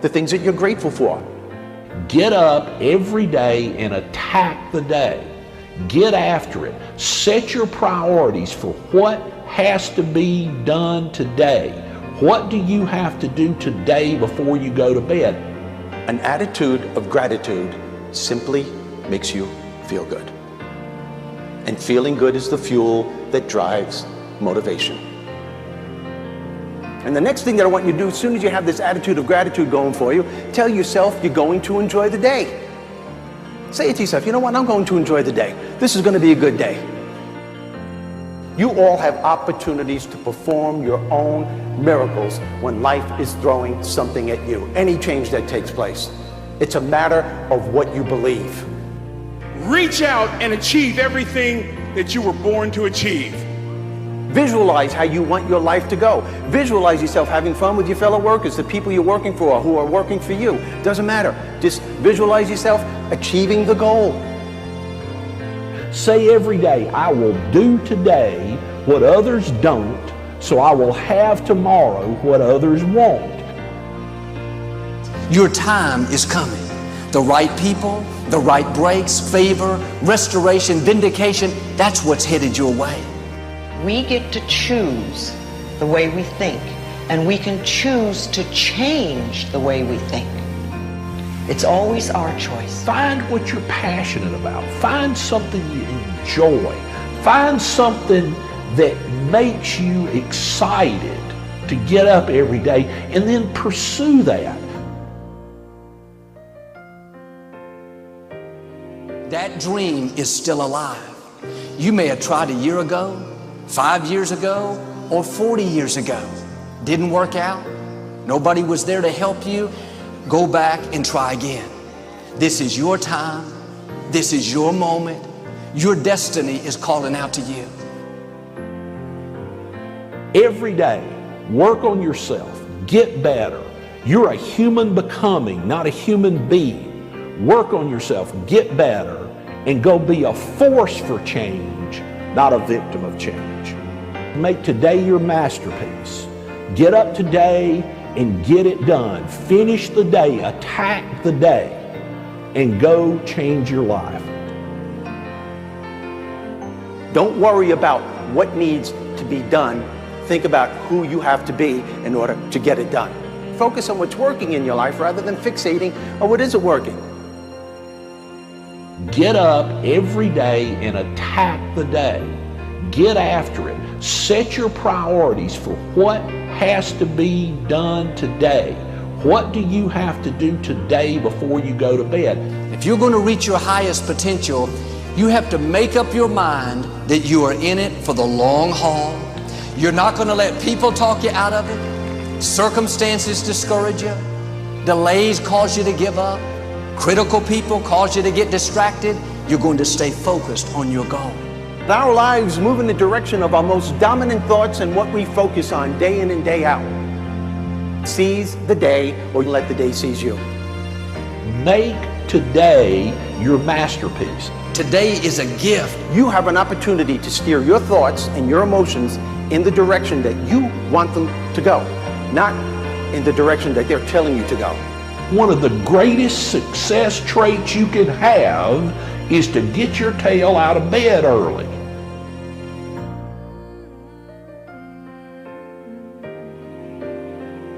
the things that you're grateful for. Get up every day and attack the day. Get after it. Set your priorities for what has to be done today. What do you have to do today before you go to bed? An attitude of gratitude simply makes you feel good. And feeling good is the fuel that drives motivation. And the next thing that I want you to do, as soon as you have this attitude of gratitude going for you, tell yourself you're going to enjoy the day. Say it to yourself, you know what, I'm going to enjoy the day. This is going to be a good day. You all have opportunities to perform your own miracles when life is throwing something at you. Any change that takes place. It's a matter of what you believe. Reach out and achieve everything that you were born to achieve. Visualize how you want your life to go. Visualize yourself having fun with your fellow workers, the people you're working for, who are working for you. Doesn't matter. Just visualize yourself achieving the goal. Say every day, I will do today what others don't, so I will have tomorrow what others won't. Your time is coming. The right people, the right breaks, favor, restoration, vindication, that's what's headed your way. We get to choose the way we think, and we can choose to change the way we think. It's always our choice. Find what you're passionate about. Find something you enjoy. Find something that makes you excited to get up every day, and then pursue that. That dream is still alive. You may have tried a year ago, 5 years ago, or 40 years ago. Didn't work out. Nobody was there to help you. Go back and try again. This is your time. This is your moment. Your destiny is calling out to you. Every day, work on yourself. Get better. You're a human becoming, not a human being. Work on yourself, get better, and go be a force for change, not a victim of change. Make today your masterpiece. Get up today and get it done. Finish the day, attack the day, and go change your life. Don't worry about what needs to be done. Think about who you have to be in order to get it done. Focus on what's working in your life rather than fixating on what isn't working. Get up every day and attack the day. Get after it. Set your priorities for what has to be done today. What do you have to do today before you go to bed? If you're going to reach your highest potential, you have to make up your mind that you are in it for the long haul. You're not going to let people talk you out of it. Circumstances discourage you. Delays cause you to give up. Critical people cause you to get distracted. You're going to stay focused on your goal. Our lives move in the direction of our most dominant thoughts and what we focus on day in and day out. Seize the day, or let the day seize you. Make today your masterpiece. Today is a gift. You have an opportunity to steer your thoughts and your emotions in the direction that you want them to go, not in the direction that they're telling you to go. One of the greatest success traits you can have is to get your tail out of bed early.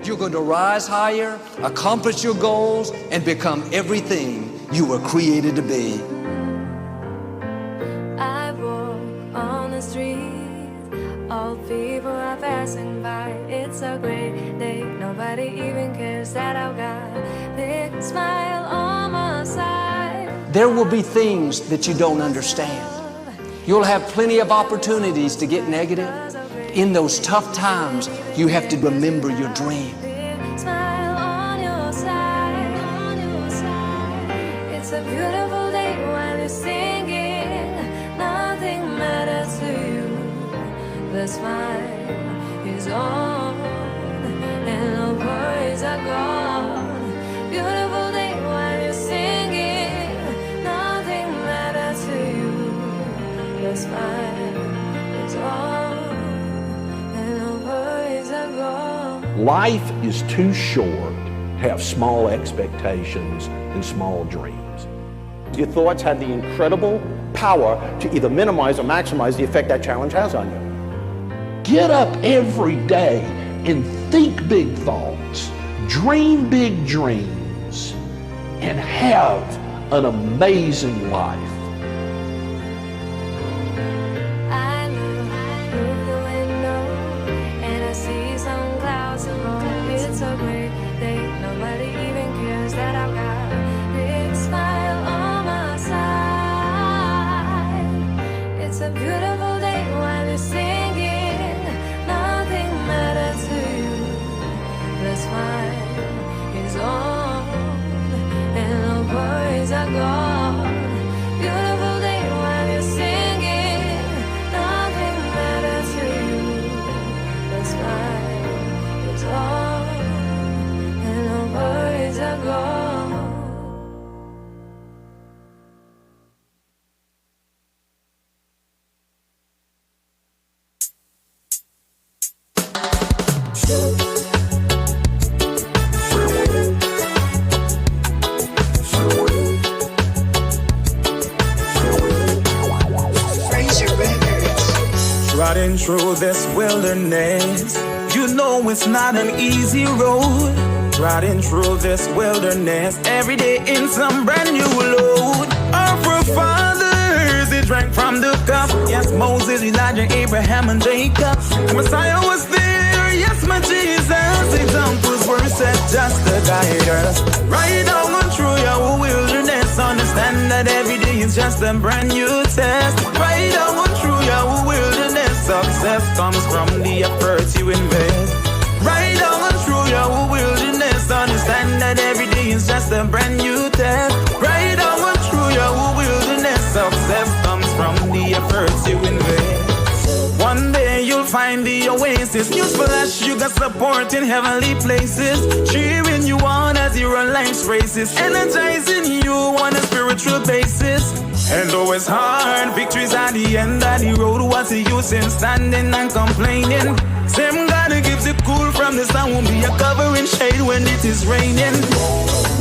You're going to rise higher, accomplish your goals, and become everything you were created to be. I walk on the street, all people are passing by. It's a great day, nobody even cares that I've got a big smile on my side. There will be things that you don't understand. You'll have plenty of opportunities to get negative. In those tough times, you have to remember your dream. Smile on your side, It's a beautiful day when you're singing. Nothing matters to you. The smile is on and no worries are gone. Beautiful day when you're singing. Nothing matters to you. The smile is on. Life is too short have small expectations and small dreams. Your thoughts have the incredible power to either minimize or maximize the effect that challenge has on you. Get up every day and think big thoughts, dream big dreams, and have an amazing life. I look through the window and I see some clouds above. It's a great day. Nobody even cares that I've got a big smile on my side. It's a beautiful day while you're singing. Nothing matters to you. The smile is on and the worries are gone. Beautiful day while you're singing. Nothing matters to you. The smile is on and the worries are gone. Riding through this wilderness, you know it's not an easy road. Riding through this wilderness, every day in some brand new load. Our forefathers, they drank from the cup. Yes, Moses, Elijah, Abraham, and Jacob. The Messiah was there, yes, my Jesus. Examples were set just to guide us. Right on through your wilderness, understand that every day is just a brand new test. Right on through your wilderness, success comes from the efforts you invest. Right on through your wilderness, understand that every day is just a brand new test. Right on through your wilderness, success comes from the efforts you invest. One day you'll find the oasis, useful as sugar support in heavenly places, cheering you on as you run life's races, energizing you on a spiritual basis. And though it's hard, victory's at the end of the road. What's the use in standing and complaining? Same God who gives you cool from the sun won't be a covering shade when it is raining.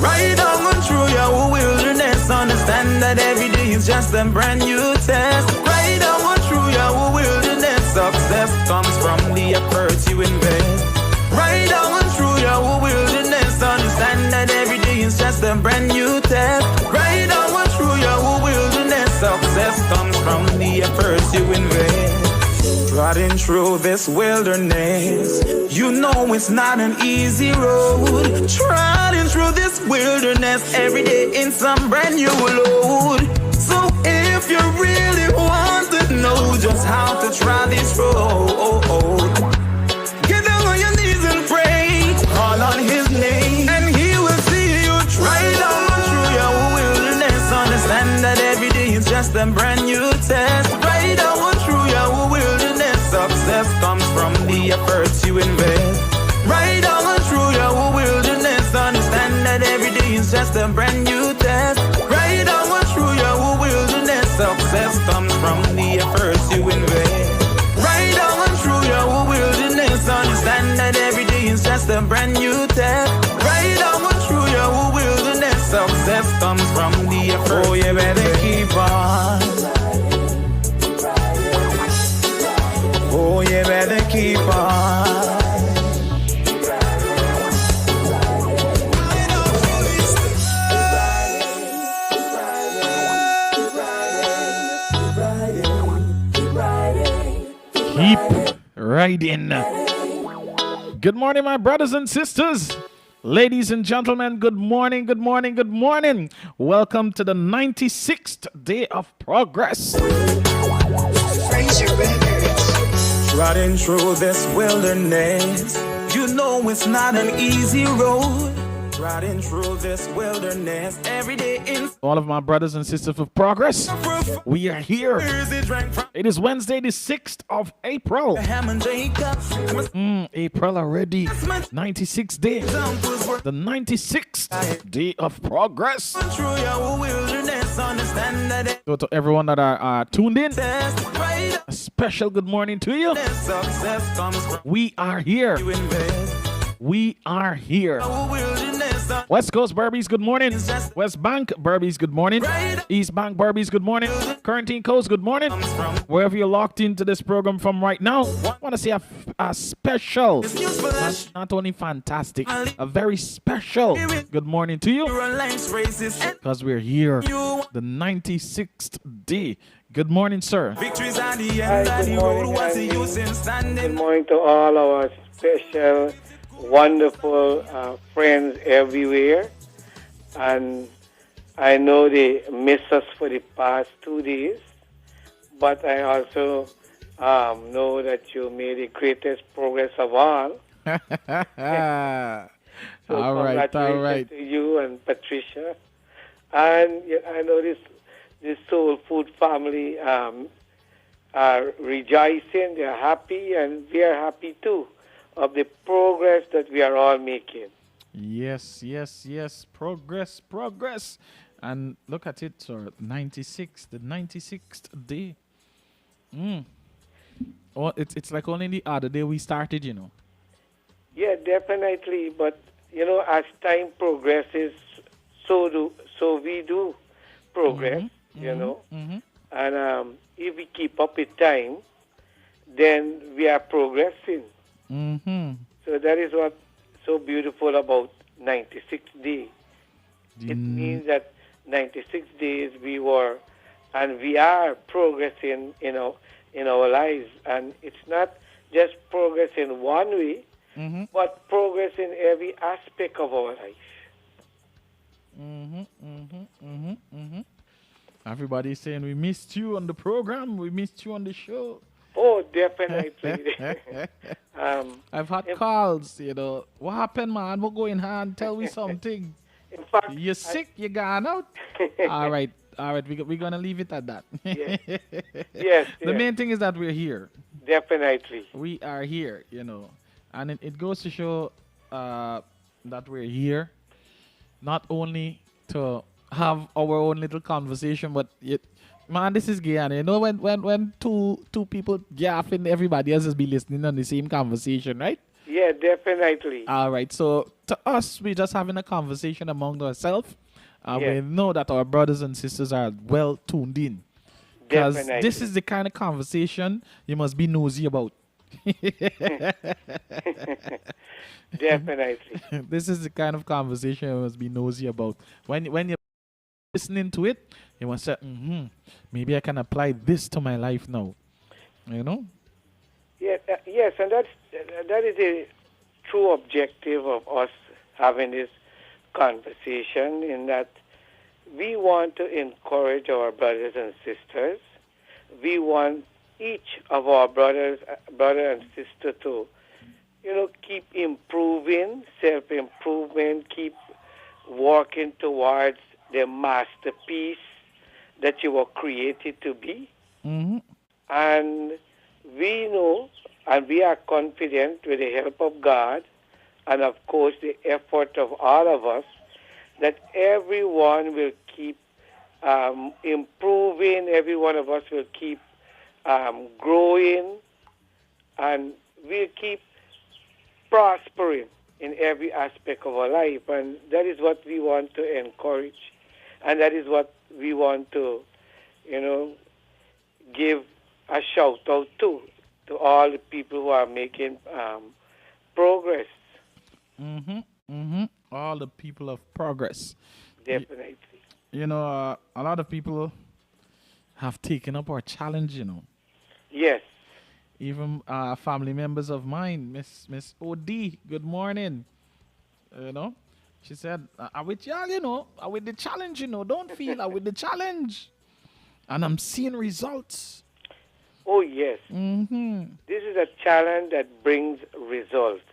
Right on through your wilderness, understand that every day is just a brand new test. Right on through your wilderness, success comes from the efforts you invest. Right on through your wilderness, understand that every day is just a brand new test. Right on through your wilderness, success comes from the efforts you invest. Riding through this wilderness, you know it's not an easy road. Trotting through this wilderness, every day in some brand new load. So if you really want to know just how to try this road, get down on your knees and pray, call on his name, and he will see you right on through your wilderness. Understand that every day is just a brand new test. Right on through your wilderness, success comes from the efforts you invest. Right on through your wilderness, understand that every day is just a brand new test. Right on through your wilderness, success comes from the efforts you invest. Right on through your wilderness, understand that every day is just a brand new test. Right on through your wilderness, success comes from the effort. Oh, you better keep on. Oh, you better keep on. Keep riding. Good morning, my brothers and sisters. Ladies and gentlemen, good morning, good morning, good morning. Welcome to the 96th day of progress. Riding through this wilderness, you know it's not an easy road. Riding through this wilderness, every day in All of my brothers and sisters of progress, we are here. It is Wednesday, the 6th of April. April already. 96th day. The 96th day of progress. So to everyone that are tuned in, a special good morning to you. We are here. We are here. West Coast Barbies, good morning. West Bank Barbies, good morning. East Bank Barbies, good morning. Quarantine Coast, good morning. Wherever you're locked into this program from right now, I want to say a special, not only fantastic, a very special good morning to you, because we're here, the 96th day. Good morning, sir. Hi, good morning, Andy. Good morning to all our special, wonderful friends everywhere. And I know they miss us for the past 2 days, but I also know that you made the greatest progress of all. So all right. to you and Patricia. And I know this Soul Food family are rejoicing, they're happy, and we are happy too of the progress that we are all making. Yes. Progress. And look at it, sir. 96, the 96th day. Oh, it's like only the other day we started, you know. Yeah, definitely. But as time progresses, so we do progress. And if we keep up with time, then we are progressing. So that is what's so beautiful about 96 days. It means that 96 days we were and we are progressing in our lives. And it's not just progress in one way, but progress in every aspect of our life. Everybody's saying we missed you on the program, we missed you on the show. Oh, definitely. I've had calls, what happened, man? What going on? Tell me something. In fact, you're sick, you're gone out. All right, we're going to leave it at that. Yes. The main thing is that we're here. Definitely. We are here, and it goes to show that we're here not only to have our own little conversation, but man, this is gay, and when two people gaffing, everybody else is be listening on the same conversation, right? Yeah, definitely. All right, so to us, we're just having a conversation among ourselves. We know that our brothers and sisters are well tuned in, because this is the kind of conversation you must be nosy about. Definitely. This is the kind of conversation you must be nosy about. When you're listening to it, you must say, maybe I can apply this to my life now. Yes, and that is a true objective of us having this conversation, in that we want to encourage our brothers and sisters. We want each of our brother and sister to, keep improving, self-improvement, keep working towards the masterpiece that you were created to be. And we know and we are confident, with the help of God and, of course, the effort of all of us, that everyone will keep improving, every one of us will keep growing, and we'll keep prospering in every aspect of our life. And that is what we want to encourage, and that is what we want to, give a shout out to all the people who are making progress. All the people of progress. Definitely. A lot of people have taken up our challenge, Yes. Even family members of mine, Miss OD, good morning. She said, I'm with y'all, I'm with the challenge, don't feel, I'm with the challenge. And I'm seeing results. Oh, yes. This is a challenge that brings results.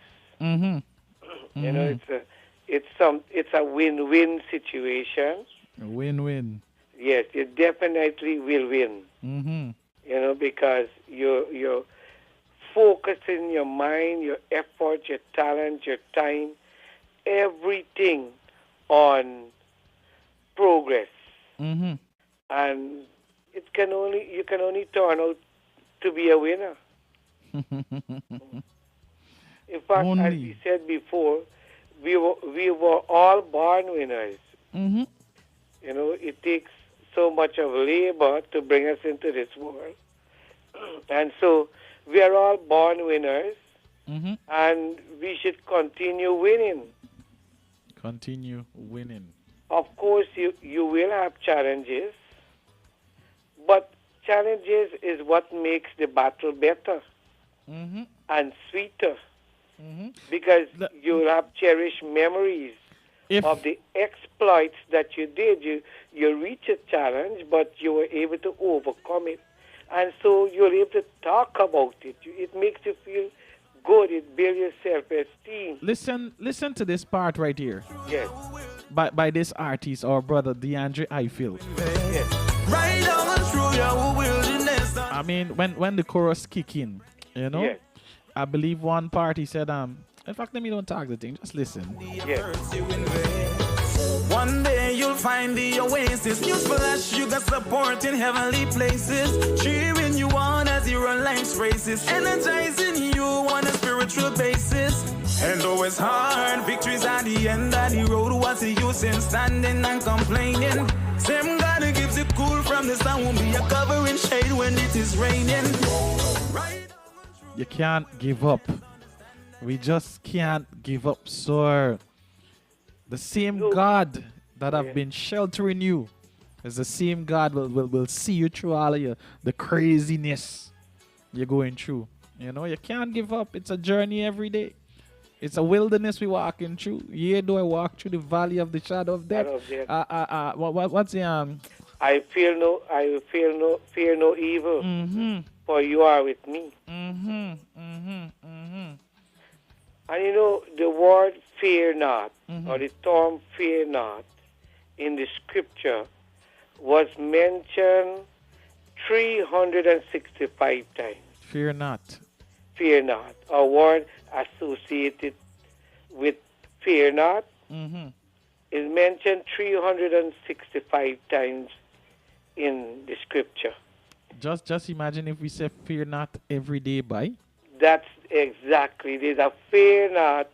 It's a win-win situation. A win-win. Yes, you definitely will win. Because you're focusing your mind, your effort, your talent, your time, everything on progress. And you can only turn out to be a winner. In fact, as Only. we said before, we were all born winners. Mm-hmm. You know, it takes so much of labor to bring us into this world. And so we are all born winners, Mm-hmm. and we should continue winning. Continue winning. Of course, you will have challenges, but challenges is what makes the battle better Mm-hmm. and sweeter, Mm-hmm. because The- you'll have cherished memories If of the exploits that you did. You reach a challenge, but you were able to overcome it. And so you're able to talk about it. It makes you feel good. It builds your self-esteem. listen to this part right here Yes, by this artist, our brother DeAndre Eiffel. yes. Right down through your wilderness. I mean, when the chorus kick in, you know, Yes. I believe one part he said, in fact, let me don't talk the thing, just listen. Yes. One day you'll find the oasis. News flash, you got support in heavenly places. Cheering you on as you run life's races. Energizing you on a spiritual basis. And though it's hard, victories at the end of the road. What's the use in standing and complaining? Same God who gives you cool from the sun won't be a covering shade when it is raining. Right. You can't give up. We just can't give up, sir. The same God that have been sheltering you is the same God will see you through all of the craziness you're going through. You know, you can't give up. It's a journey every day. It's a wilderness we walking through. Yea, do I walk through the valley of the shadow of death? Shadow of death. What's the I fear no evil, Mm-hmm. for you are with me. Mm-hmm. Mm-hmm. Mm-hmm. And you know, the word fear not, Mm-hmm. or the term fear not, in the scripture was mentioned 365 times. Fear not. Fear not. A word associated with fear not Mm-hmm. is mentioned 365 times in the scripture. Just imagine if we say fear not every day by. That's exactly. There's a fear not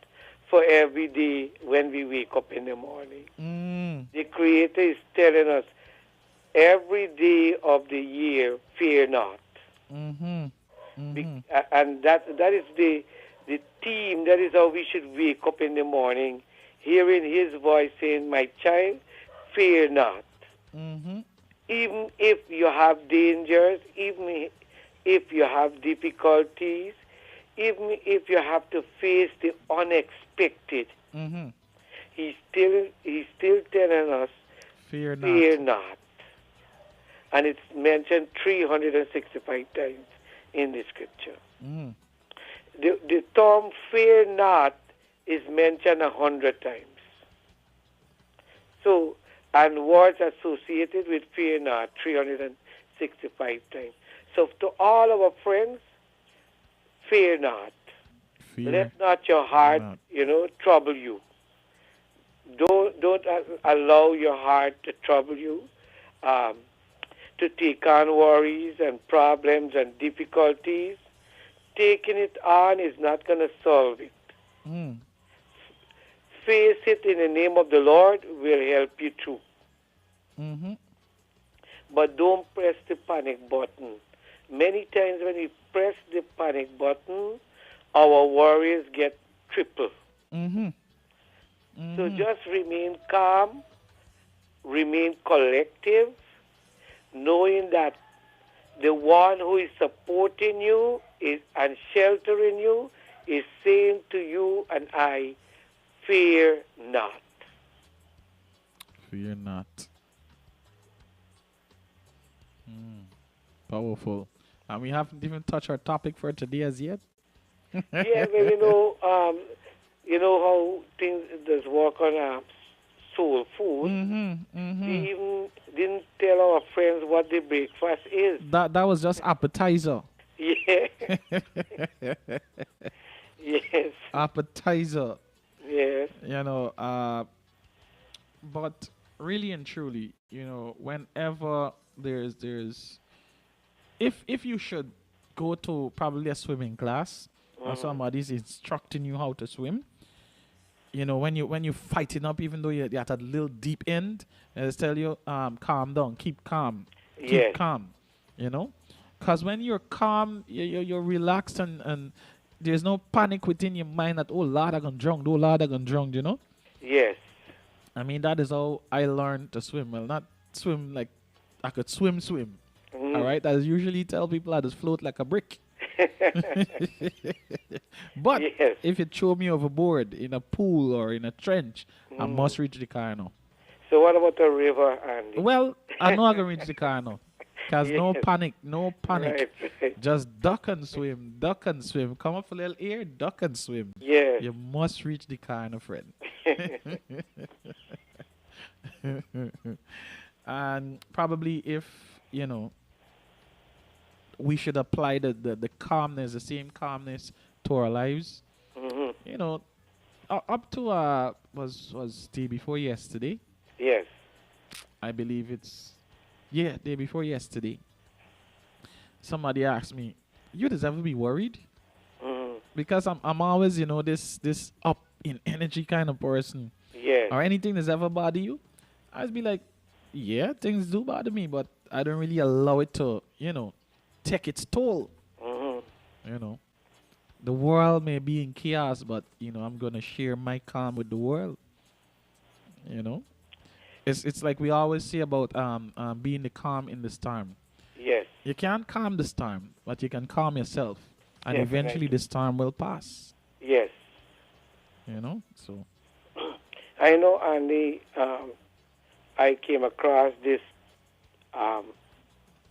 for every day when we wake up in the morning. Mm. The Creator is telling us every day of the year, fear not. Mm-hmm. Mm-hmm. And that is the theme. That is how we should wake up in the morning, hearing His voice saying, "My child, fear not." Mm-hmm. Even if you have dangers, even if you have difficulties, even if you have to face the unexpected, Mm-hmm. He's still telling us, Fear not. fear not. And it's mentioned 365 times in the scripture. Mm. The term fear not is mentioned 100 times. So, and words associated with fear not 365 times. So to all our friends, fear not. Fear Let not your heart, not. trouble you. Don't allow your heart to trouble you, to take on worries and problems and difficulties. Taking it on is not going to solve it. Mm. Face it in the name of the Lord will help you through. Mm-hmm. But don't press the panic button. Many times when we press the panic button, our worries get triple. Mm-hmm. So just remain calm, remain collective, knowing that the one who is supporting you and sheltering you is saying to you and I, fear not. Fear not. Powerful. And we haven't even touched our topic for today as yet. Yeah, well, you know how things does work on soul food. Mm-hmm. Mm-hmm. We even didn't tell our friends what the breakfast is. That was just appetizer. Yeah. Yes. Appetizer. Yes. But really and truly, whenever there's if you should go to probably a swimming class, or somebody's instructing you how to swim. You know, when you're fighting up, even though you're at a little deep end, they tell you, calm down, keep calm, keep Yes. calm. You know, because when you're calm, you're relaxed, and there's no panic within your mind that, oh Lord, I'm gonna drown, oh Lord, I'm gonna drown. You know, Yes. I mean, that is how I learned to swim. Well, not swim like I could swim. All right, I usually tell people I just float like a brick. But Yes. if you throw me overboard in a pool or in a trench, I must reach the car now. So what about the river, Andy? Well, I know I can reach the car now. Cause no Yes. panic, no panic. Right. Just duck and swim, duck and swim. Come up a little air, duck and swim. Yes. You must reach the car, no friend. And probably if, you know, we should apply the calmness, the same calmness to our lives. You know, up to was day before yesterday. Yes. I believe it's day before yesterday. Somebody asked me, "You just ever be worried?" Because I'm always, you know, this up in energy kind of person. Yes. Or anything that's ever bother you, I just be like, yeah, things do bother me, but I don't really allow it to, you know, take its toll. You know, the world may be in chaos, but you know, I'm gonna share my calm with the world. You know, it's like we always say about being the calm in the storm. Yes. You can't calm the storm, but you can calm yourself, and eventually Definitely. the storm will pass. Yes. You know, so I know, Andy. I came across this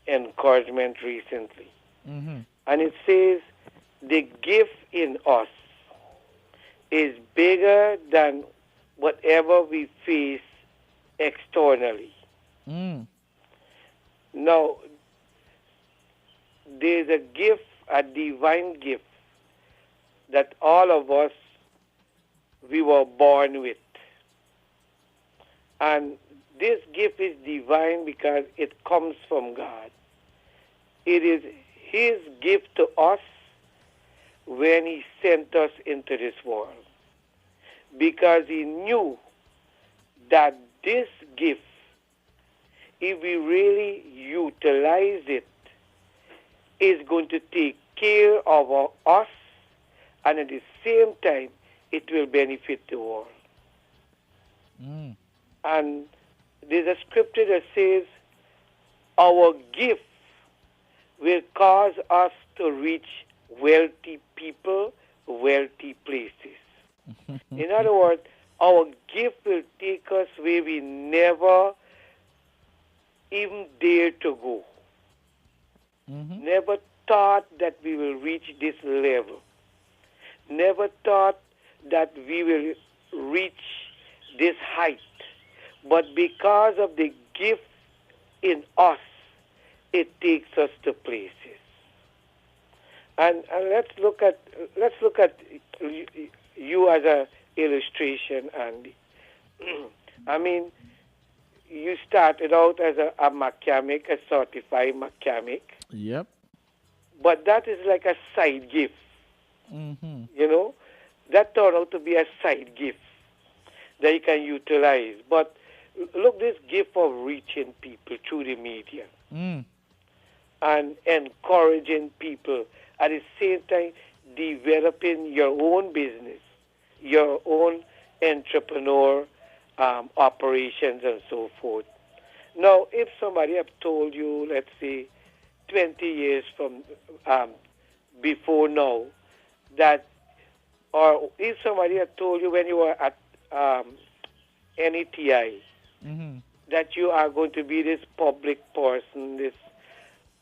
encouragement recently, and it says the gift in us is bigger than whatever we face externally. Now, there's a gift, a divine gift, that all of us, we were born with. And this gift is divine because it comes from God. It is His gift to us when He sent us into this world. Because He knew that this gift, if we really utilize it, is going to take care of us, and at the same time, it will benefit the world. And there's a scripture that says, our gift will cause us to reach wealthy people, wealthy places. In other words, our gift will take us where we never even dared to go. Never thought that we will reach this level. Never thought that we will reach this height. But because of the gift in us, it takes us to places. And let's look at you as a illustration, Andy. I mean, you started out as a mechanic, a certified mechanic. yep. But that is like a side gift. You know, that turned out to be a side gift that you can utilize. But look, this gift of reaching people through the media and encouraging people, at the same time developing your own business, your own entrepreneur operations and so forth. Now, if somebody have told you, let's say, 20 years from before now, that, or if somebody had told you when you were at NETI, that you are going to be this public person, this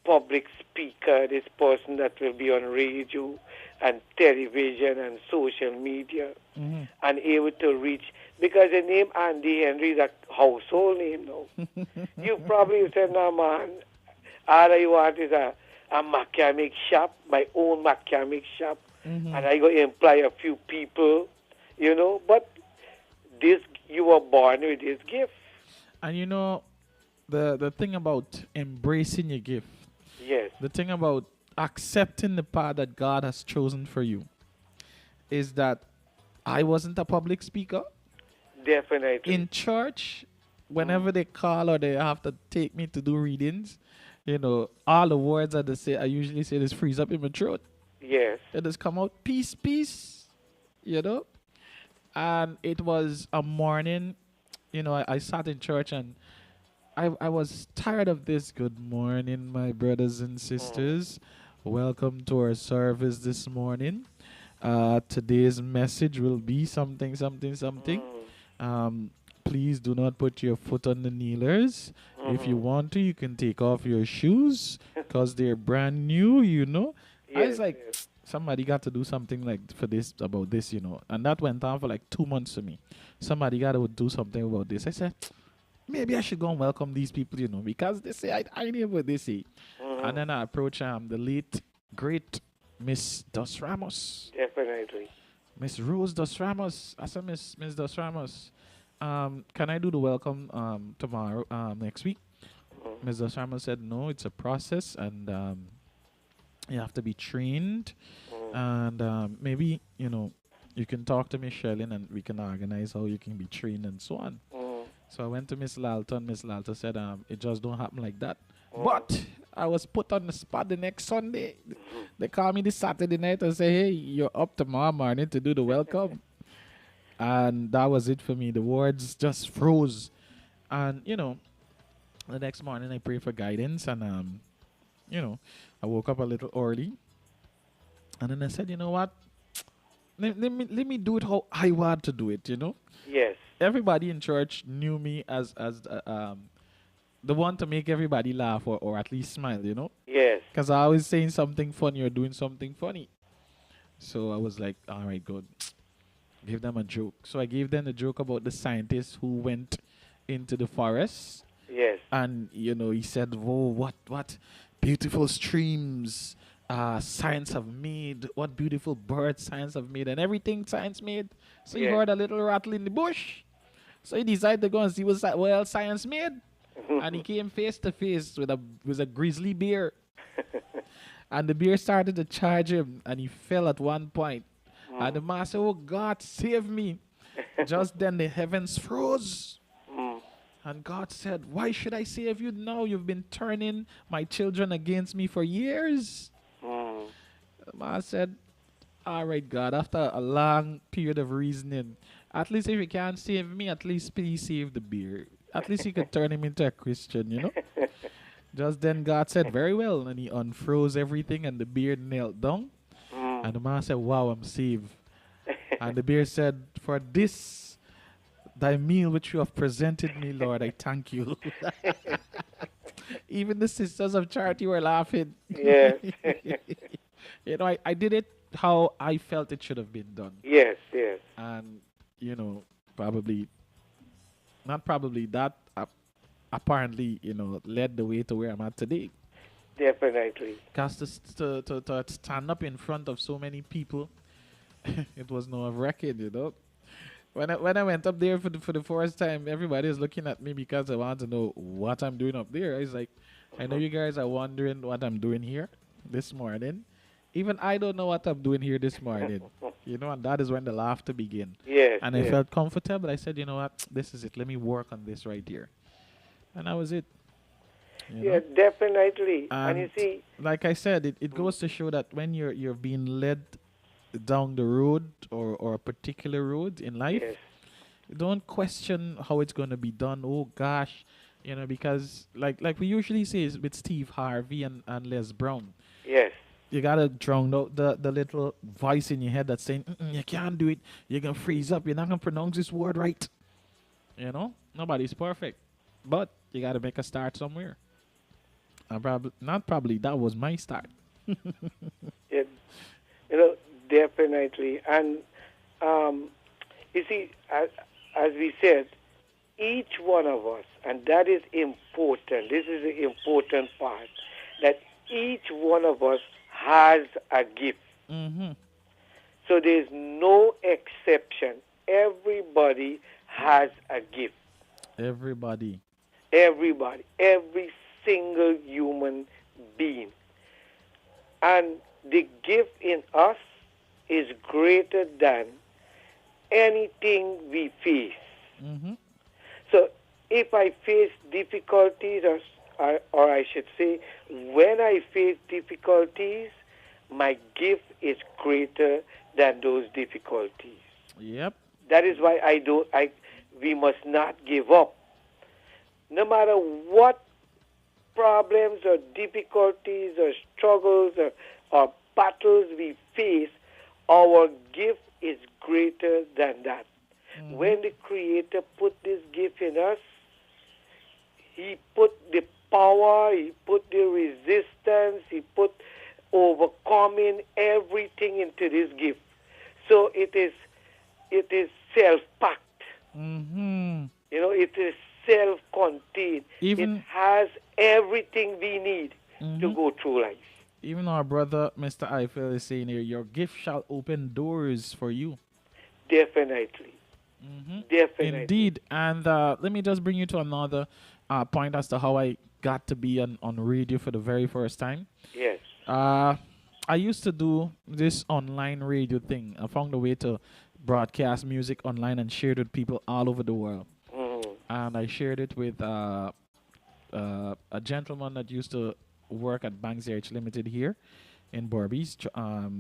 public speaker, this person that will be on radio and television and social media and able to reach, because the name Andy Henry is a household name now. You probably said, no man, all I want is a mechanic shop, my own mechanic shop, and I go employ a few people, you know, but this, you were born with this gift. And you know, the thing about embracing your gift, Yes. the thing about accepting the path that God has chosen for you, is that I wasn't a public speaker. Definitely. In church, whenever they call or they have to take me to do readings, all the words that they say, I usually say this freeze up in my throat. Yes. It just come out, peace, peace, you know. And it was a morning, I sat in church and I was tired of this. Good morning, my brothers and sisters. Welcome to our service this morning. Today's message will be something, something, something. Please do not put your foot on the kneelers. If you want to, you can take off your shoes because they're brand new, I was like, Yes. somebody got to do something like for this, about this, And that went on for like 2 months for me. Somebody got to do something about this. I said, maybe I should go and welcome these people, because they say I knew what they say. And then I approach the late, great Miss Dos Ramos. Definitely. Miss Rose Dos Ramos. I said, Miss Dos Ramos, can I do the welcome tomorrow, next week? Miss Dos Ramos said, no, it's a process and you have to be trained. And maybe, you can talk to Miss Sherlin and we can organize how you can be trained and so on. So I went to Miss Lalton. Miss Lalton said, it just don't happen like that. But I was put on the spot the next Sunday. They called me this Saturday night and say, hey, you're up tomorrow morning to do the welcome. And that was it for me. The words just froze. And, the next morning I prayed for guidance and, I woke up a little early. And then I said, you know what? Let me do it how I want to do it, Yes. Everybody in church knew me as the one to make everybody laugh or at least smile, Yes. Because I was saying something funny or doing something funny. So I was like, all right, good. Give them a joke. So I gave them a joke about the scientist who went into the forest. Yes. And, he said, whoa, what beautiful streams science have made. What beautiful birds science have made. And everything science made. So he Yes. heard a little rattle in the bush. So he decided to go and see what else science made. And he came face to face with a grizzly bear. And the bear started to charge him. And he fell at one point. And the man said, oh, God, save me. Just then the heavens froze. And God said, why should I save you now? You've been turning my children against me for years. The man said, all right, God, after a long period of reasoning, at least if you can't save me, at least please save the bear. At least you could turn him into a Christian, Just then God said, very well. And he unfroze everything and the bear knelt down. And the man said, wow, I'm saved. And the bear said, for this, thy meal which you have presented me, Lord, I thank you. Even the sisters of charity were laughing. Yes. I did it how I felt it should have been done. Yes. Yes. And, that apparently, led the way to where I'm at today. Definitely. Because to stand up in front of so many people, it was no record, When I went up there for the first time, everybody was looking at me because I wanted to know what I'm doing up there. I was like, I know you guys are wondering what I'm doing here this morning. Even I don't know what I'm doing here this morning. And that is when the laughter began. Yes. And I felt comfortable. I said, you know what, this is it. Let me work on this right here. And that was it. Yeah, definitely. And you see, like I said, it goes to show that when you're being led down the road or a particular road in life, yes. don't question how it's going to be done. Oh gosh, because like we usually say with Steve Harvey and Les Brown. Yes. You gotta drown out the little voice in your head that's saying, you can't do it. You're gonna freeze up. You're not gonna pronounce this word right. Nobody's perfect, but you gotta make a start somewhere. That was my start. Yeah, definitely. And you see, as we said, each one of us, and that is important. This is the important part, that each one of us has a gift. So there's no exception. Everybody has a gift. Everybody. Every single human being. And the gift in us is greater than anything we face. So if I face difficulties, or I should say, when I face difficulties, my gift is greater than those difficulties. Yep. That is why we must not give up. No matter what problems or difficulties or struggles or battles we face, our gift is greater than that. When the Creator put this gift in us, He put the power, He put the resistance, He put overcoming everything into this gift. So it is self-packed. It is self-contained. It has everything we need to go through life. Even our brother, Mr. Eiffel, is saying here, your gift shall open doors for you. Definitely. Definitely. Indeed. And let me just bring you to another point as to how I got to be on radio for the very first time. Yes. I used to do this online radio thing. I found a way to broadcast music online and share it with people all over the world. And I shared it with a gentleman that used to work at Banks RH Limited here in Barbies,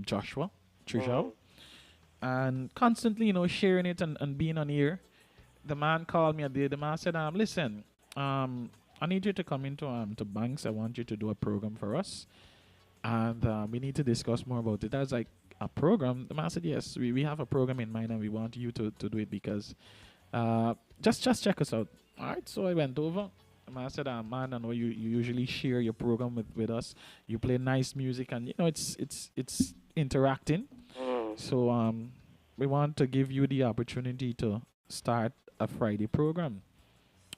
Joshua Trijau. And constantly, sharing it and being on here. The man called me a day. The man said, listen, I need you to come into to Banks. I want you to do a program for us. And we need to discuss more about it. I was like, a program? The man said, yes, we have a program in mind and we want you to do it because just check us out. All right, so I went over. The man said, man, I know you usually share your program with us. You play nice music and, it's interacting. So we want to give you the opportunity to start a Friday program.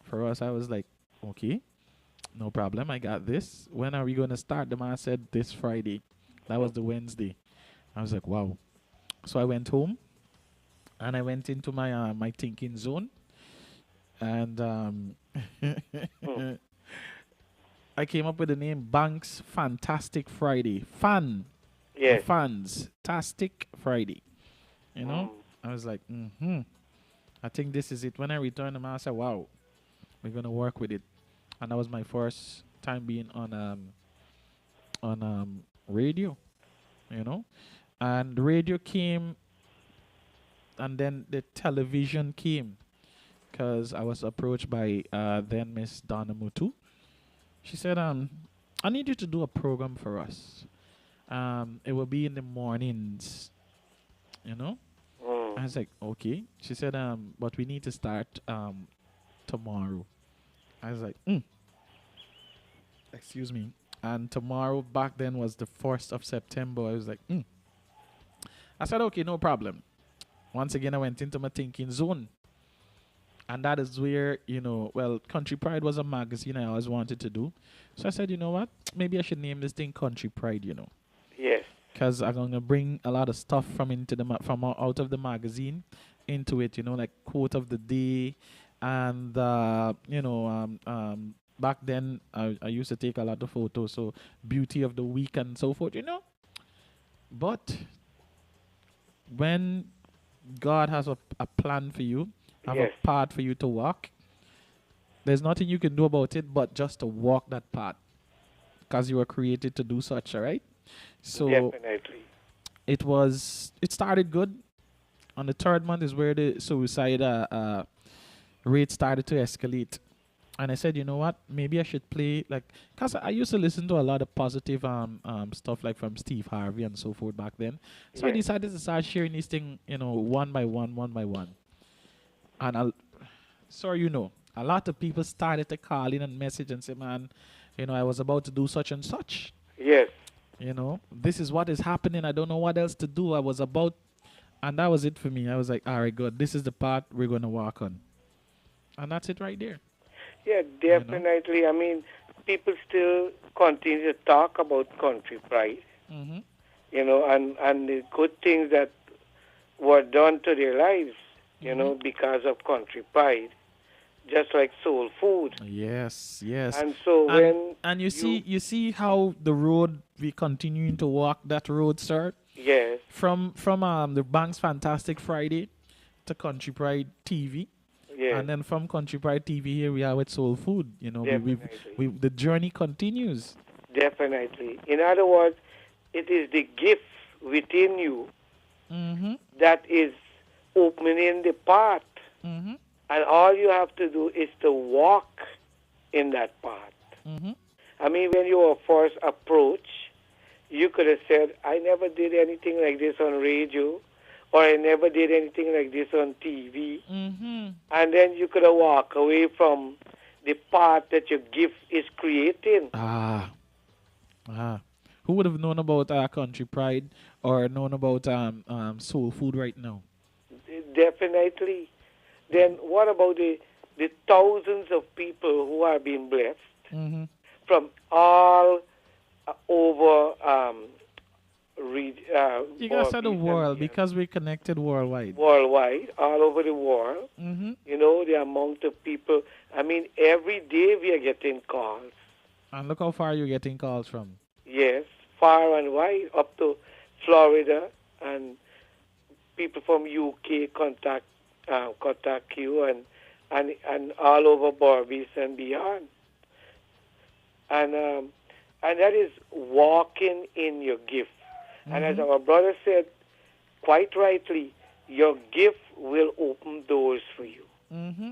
For us, I was like, okay, no problem. I got this. When are we going to start? The man said this Friday. That was the Wednesday. I was like, wow. So I went home and I went into my my thinking zone. And I came up with the name Banks Fantastic Friday. Fun. Yes. Fantastic Friday. I was like, I think this is it. When I returned, the man said, wow, we're going to work with it. And that was my first time being on radio, And radio came, and then the television came, because I was approached by then Miss Donna Mutu. She said, I need you to do a program for us. It will be in the mornings, I was like, okay. She said, but we need to start tomorrow. I was like, excuse me. And tomorrow back then was the 1st of September. I was like, I said, okay, no problem. Once again, I went into my thinking zone. And that is where, Country Pride was a magazine I always wanted to do. So I said, you know what? Maybe I should name this thing Country Pride, Yes. Because I'm going to bring a lot of stuff from out of the magazine into it, like quote of the day. And, back then, I used to take a lot of photos, so beauty of the week and so forth, But when God has a plan for you, have Yes. a path for you to walk, there's nothing you can do about it but just to walk that path. Because you were created to do such, all right? So Definitely. it started good. On the 3rd month is where the suicide rate started to escalate. And I said, you know what? Maybe I should play because I used to listen to a lot of positive stuff like from Steve Harvey and so forth back then. So I decided to start sharing these things, one by one. And a lot of people started to call in and message and say, man, I was about to do such and such. Yes. This is what is happening. I don't know what else to do. And that was it for me. I was like, all right, good. This is the path we're going to walk on. And that's it right there. Yeah, definitely. I mean, people still continue to talk about Country Pride, and the good things that were done to their lives, because of Country Pride, just like soul food. Yes. And so you see how the road we continuing to walk that road, sir. Yes. From the Bank's Fantastic Friday to Country Pride TV. Yes. And then from Country Pride TV, here we are with Soul Food. You know, Definitely. the journey continues. Definitely. In other words, it is the gift within you Mm-hmm. that is opening the path. Mm-hmm. And all you have to do is to walk in that path. Mm-hmm. I mean, when you were first approached, you could have said, I never did anything like this on radio, or I never did anything like this on TV. Mm-hmm. And then you could have walked away from the path that your gift is creating. Who would have known about Country Pride or known about Soul Food right now? Definitely. Then what about the thousands of people who are being blessed Mm-hmm. from all over You guys said the Orbeez world and because we're connected worldwide. worldwide, all over the world. Mm-hmm. You know, the amount of people. I mean, every day we are getting calls. And look how far you're getting calls from. Yes, far and wide, up to Florida, and people from UK contact you, and all over Barbados and beyond. And that is walking in your gift. And as our brother said, quite rightly, your gift will open doors for you. Mm-hmm.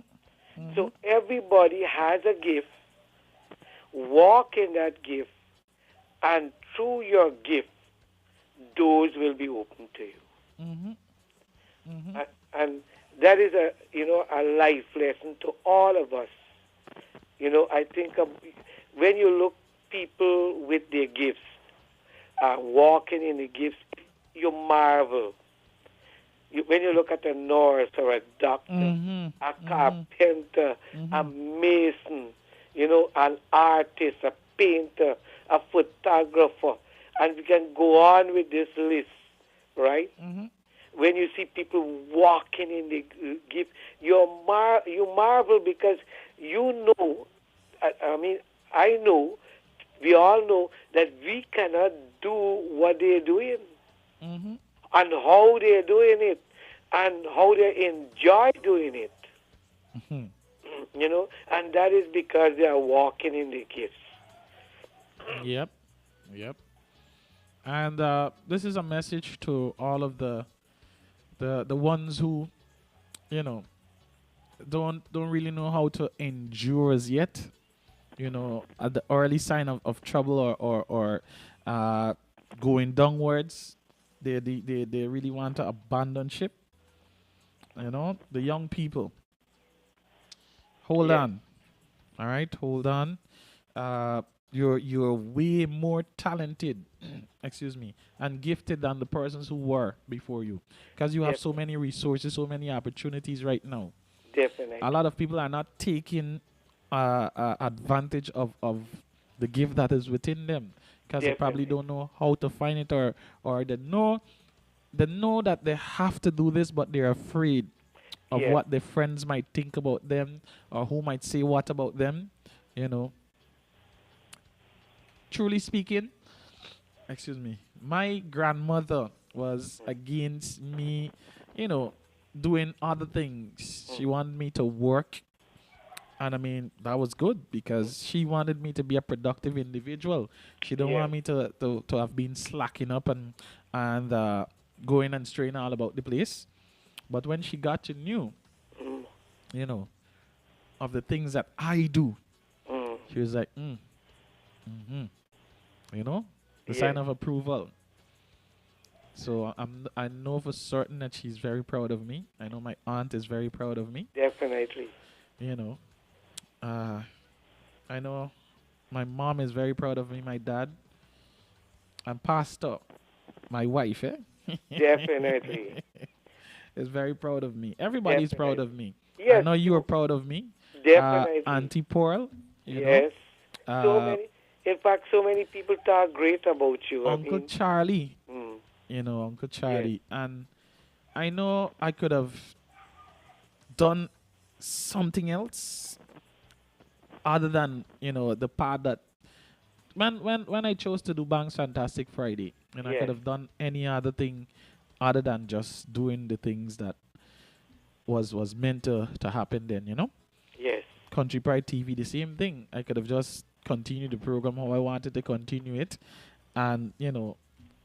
So everybody has a gift. Walk in that gift, and through your gift, doors will be open to you. Mm-hmm. Mm-hmm. And that is a life lesson to all of us. You know, I think when you look people with their gifts, walking in the gifts, you marvel. When you look at a nurse or a doctor, a carpenter, a mason, you know, an artist, a painter, a photographer, and we can go on with this list, right? When you see people walking in the gift, you marvel because you know, I know, we all know that we cannot do what they're doing and how they're doing it and how they enjoy doing it. You know, and that is because they are walking in the gifts. Yep. And this is a message to all of the ones who, you know, don't really know how to endure as yet. You know, at the early sign of trouble or going downwards, they really want to abandon ship. You know, the young people. Hold on. All right, hold on. You're way more talented, excuse me, and gifted than the persons who were before you, because you have so many resources, so many opportunities right now. Definitely. A lot of people are not taking advantage of the gift that is within them because they probably don't know how to find it, or they know that they have to do this, but they're afraid of what their friends might think about them or who might say what about them, you know. Truly speaking, excuse me, my grandmother was against me, you know, doing other things. She wanted me to work. And I mean, that was good because she wanted me to be a productive individual. She don't want me to have been slacking up and going and straying all about the place. But when she got to know, you know, of the things that I do, she was like, you know, the sign of approval. So I know for certain that she's very proud of me. I know my aunt is very proud of me. Definitely. You know, I know my mom is very proud of me, my dad, and Pastor, my wife, Definitely. is very proud of me. Everybody's proud of me. Yes. I know you are proud of me. Definitely. Auntie Pearl, you yes. know. So many. In fact, so many people talk great about you. Uncle Charlie, you know, Uncle Charlie. And I know I could have done something else other than, you know, the part that when I chose to do Banks Fantastic Friday, and I could Yes. have done any other thing other than just doing the things that was meant to happen then, Yes. Country Pride TV, the same thing. I could have just continued the program how I wanted to continue it, and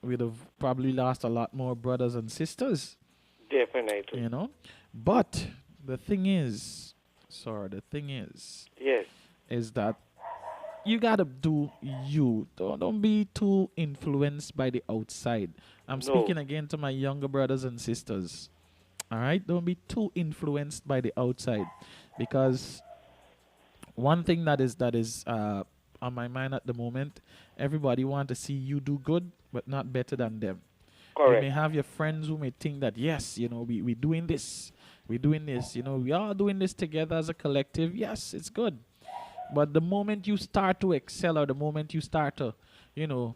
we'd have probably lost a lot more brothers and sisters, Definitely. But the thing is, sorry, the thing Yes. is that you gotta do you. Don't be too influenced by the outside. I'm No. speaking again to my younger brothers and sisters. All right, don't be too influenced by the outside, because one thing that is on my mind at the moment, everybody want to see you do good, but not better than them. You may Correct. have your friends who may think that yes, we doing this, we are doing this together as a collective. Yes, it's good. But the moment you start to excel, or the moment you start to, you know,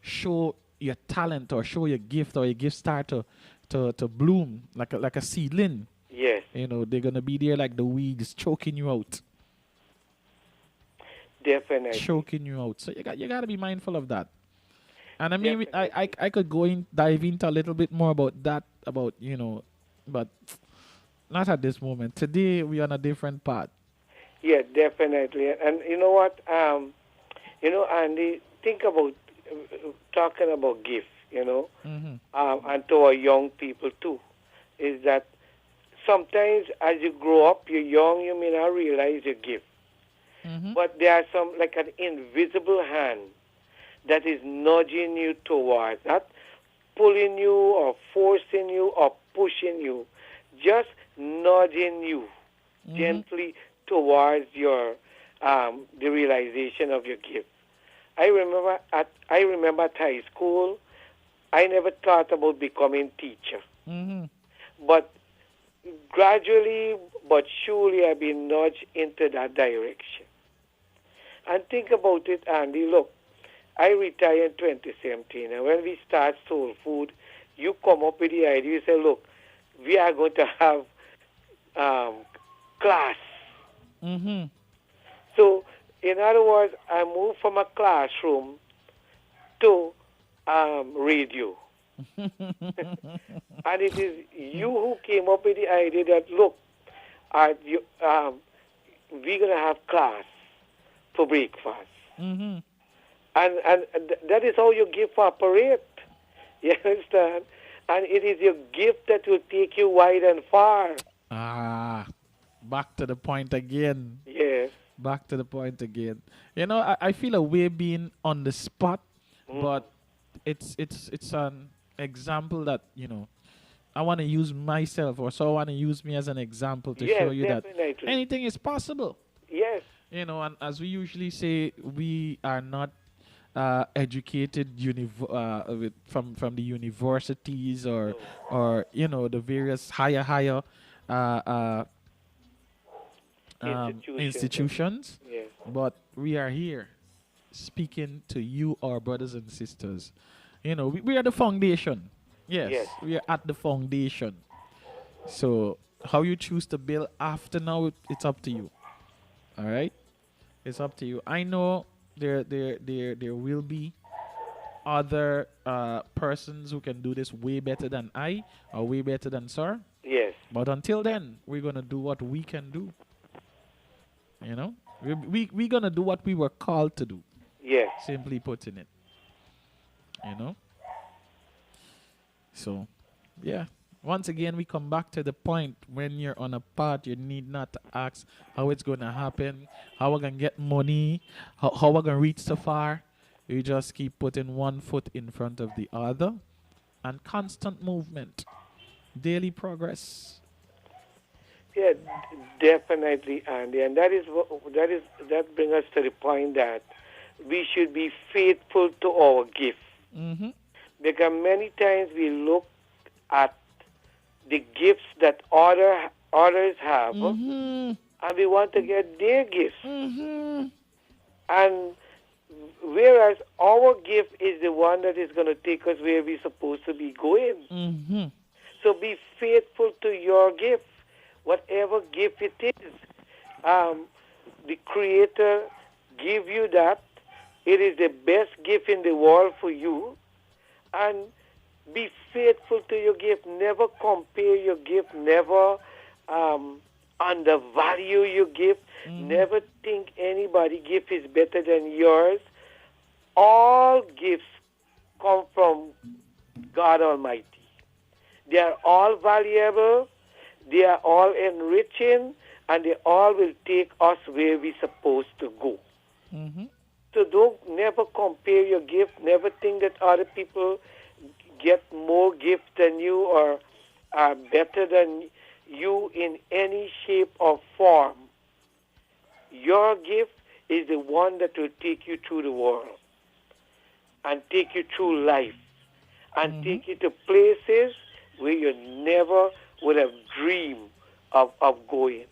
show your talent or show your gift, or your gift start to bloom like a seedling, Yes. they're gonna be there like the weeds choking you out. Definitely. Choking you out. So you got to be mindful of that. And I mean, Definitely. I could dive into a little bit more about that, but not at this moment. Today we on a different path. Yeah, definitely. And you know what? Andy, think about talking about gifts, and to our young people too, is that sometimes as you grow up, you're young, you may not realize your gift. But there are some, like an invisible hand that is nudging you towards, not pulling you or forcing you or pushing you, just nudging you gently towards your the realization of your gift. I remember at high school, I never thought about becoming teacher, but gradually but surely I've been nudged into that direction. And think about it, Andy. Look, I retired in 2017, and when we start Soul Food, you come up with the idea. You say, look, we are going to have class. So, in other words, I moved from a classroom to radio. And it is you who came up with the idea that, look, we're going to have class for breakfast. And that is how your gift operate. You understand? And it is your gift that will take you wide and far. Back to the point again. Yes. Back to the point again. I feel a way being on the spot, but it's an example that I want to use myself, or so I want to use me as an example to show you that definitely. anything is possible. Yes. And as we usually say, we are not educated from the universities, or the various higher uh, uh, institutions, Yes. but we are here speaking to you, our brothers and sisters. We are the foundation. Yes, Yes. we are at the foundation. So how you choose to build after now, it's up to you. All right, it's up to you. I know there will be other persons who can do this way better than I, or way better than Sir. Yes. But until then, we're gonna do what we can do. We're gonna do what we were called to do. Yes. Simply putting it. So, yeah. Once again, we come back to the point: when you're on a path, you need not to ask how it's gonna happen, how we're gonna get money, how we're gonna reach so far. You just keep putting one foot in front of the other, and constant movement, daily progress. Yeah, definitely, Andy. And that brings us to the point that we should be faithful to our gift. Because many times we look at the gifts that others have, and we want to get their gifts. And whereas our gift is the one that is going to take us where we're supposed to be going. So be faithful to your gift, whatever gift it is. The Creator give you that, It is the best gift in the world for you. And be faithful to your gift. Never compare your gift. Never undervalue your gift. Never think anybody gift is better than yours. All gifts come from God Almighty. They are all valuable. They are all enriching, and they all will take us where we're supposed to go. So don't never compare your gift. Never think that other people get more gift than you or are better than you in any shape or form. Your gift is the one that will take you through the world and take you through life and take you to places where you never would have dreamed of going.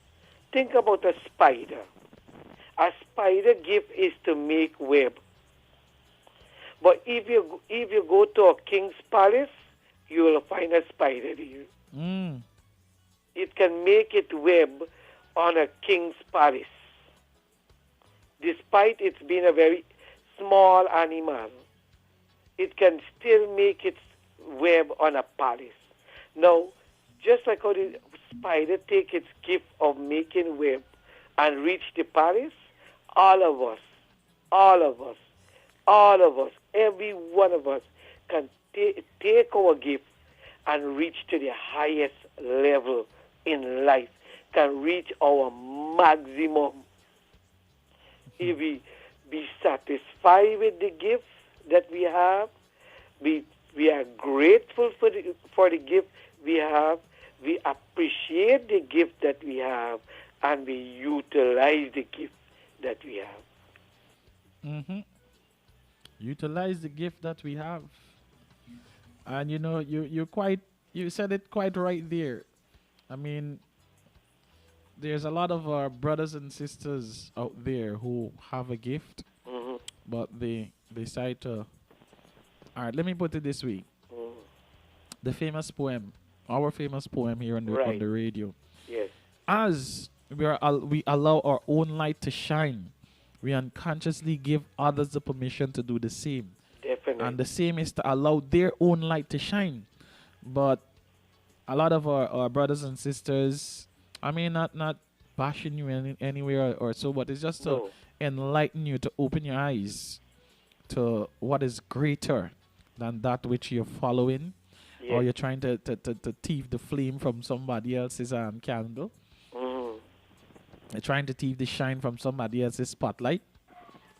Think about a spider. A spider gift is to make web. But if you go to a king's palace, you will find a spider there. It can make its web on a king's palace. Despite its being a very small animal, it can still make its web on a palace. Now, just like how the spider take its gift of making web and reach the palace, all of us, every one of us can take our gift and reach to the highest level in life, can reach our maximum. If we be satisfied with the gift that we have, we are grateful for the gift we have, we appreciate the gift that we have, and we utilize the gift that we have. Utilize the gift that we have. And you know, you said it quite right there. I mean, there's a lot of our brothers and sisters out there who have a gift, but they decide to. All right, let me put it this way: the famous poem, our famous poem here on the radio. Yes. As we allow our own light to shine, we unconsciously give others the permission to do the same. Definitely. And the same is to allow their own light to shine. But a lot of our brothers and sisters, I mean, not bashing you anywhere or so, but it's just to enlighten you, to open your eyes to what is greater than that which you're following, or you're trying to thief the flame from somebody else's candle. You're trying to thief the shine from somebody else's spotlight.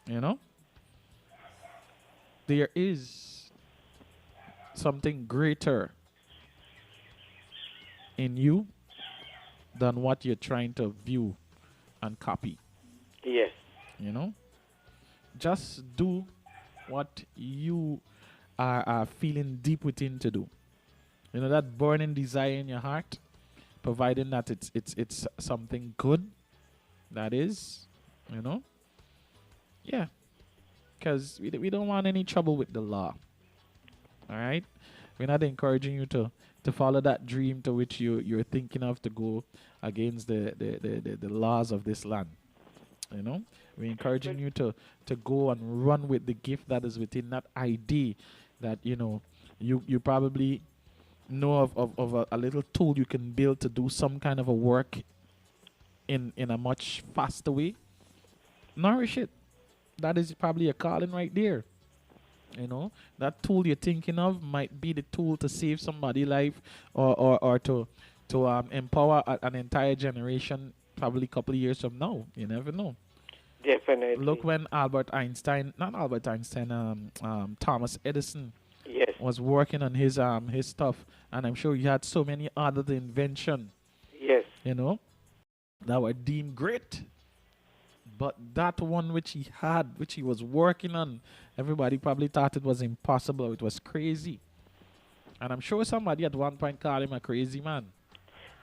You know? There is something greater in you than what you're trying to view and copy. Yes. You know? Just do what you are feeling deep within to do. You know, that burning desire in your heart, providing that it's something good, that is, you know? Yeah. Because we don't want any trouble with the law. All right? We're not encouraging you to follow that dream to which you're thinking of, to go against the laws of this land. You know? We're encouraging you to go and run with the gift that is within that idea that, you know, you probably know of a little tool you can build to do some kind of a work in a much faster way. Nourish it. That is probably a calling right there. You know, that tool you're thinking of might be the tool to save somebody's life, or to empower an entire generation, probably a couple of years from now. You never know. Definitely. Look, when Thomas Edison was working on his stuff, and I'm sure he had so many other inventions. Yes. You know, that were deemed great. But that one which he had, which he was working on, everybody probably thought it was impossible. It was crazy. And I'm sure somebody at one point called him a crazy man.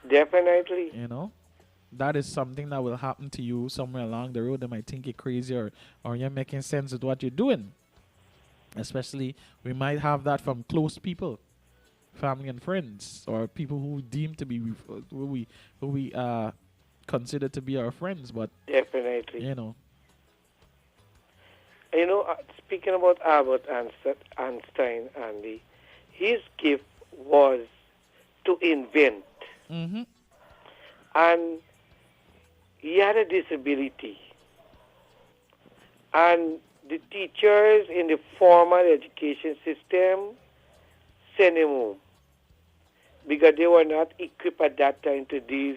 Definitely. You know, that is something that will happen to you somewhere along the road. They might think you're crazy, or you're making sense with what you're doing. Especially, we might have that from close people, family and friends, or people who deem to be, who we consider to be our friends. But definitely, you know, Speaking about Albert Einstein, Andy, his gift was to invent. Mm-hmm. And he had a disability. And the teachers in the formal education system sent him home because they were not equipped at that time to deal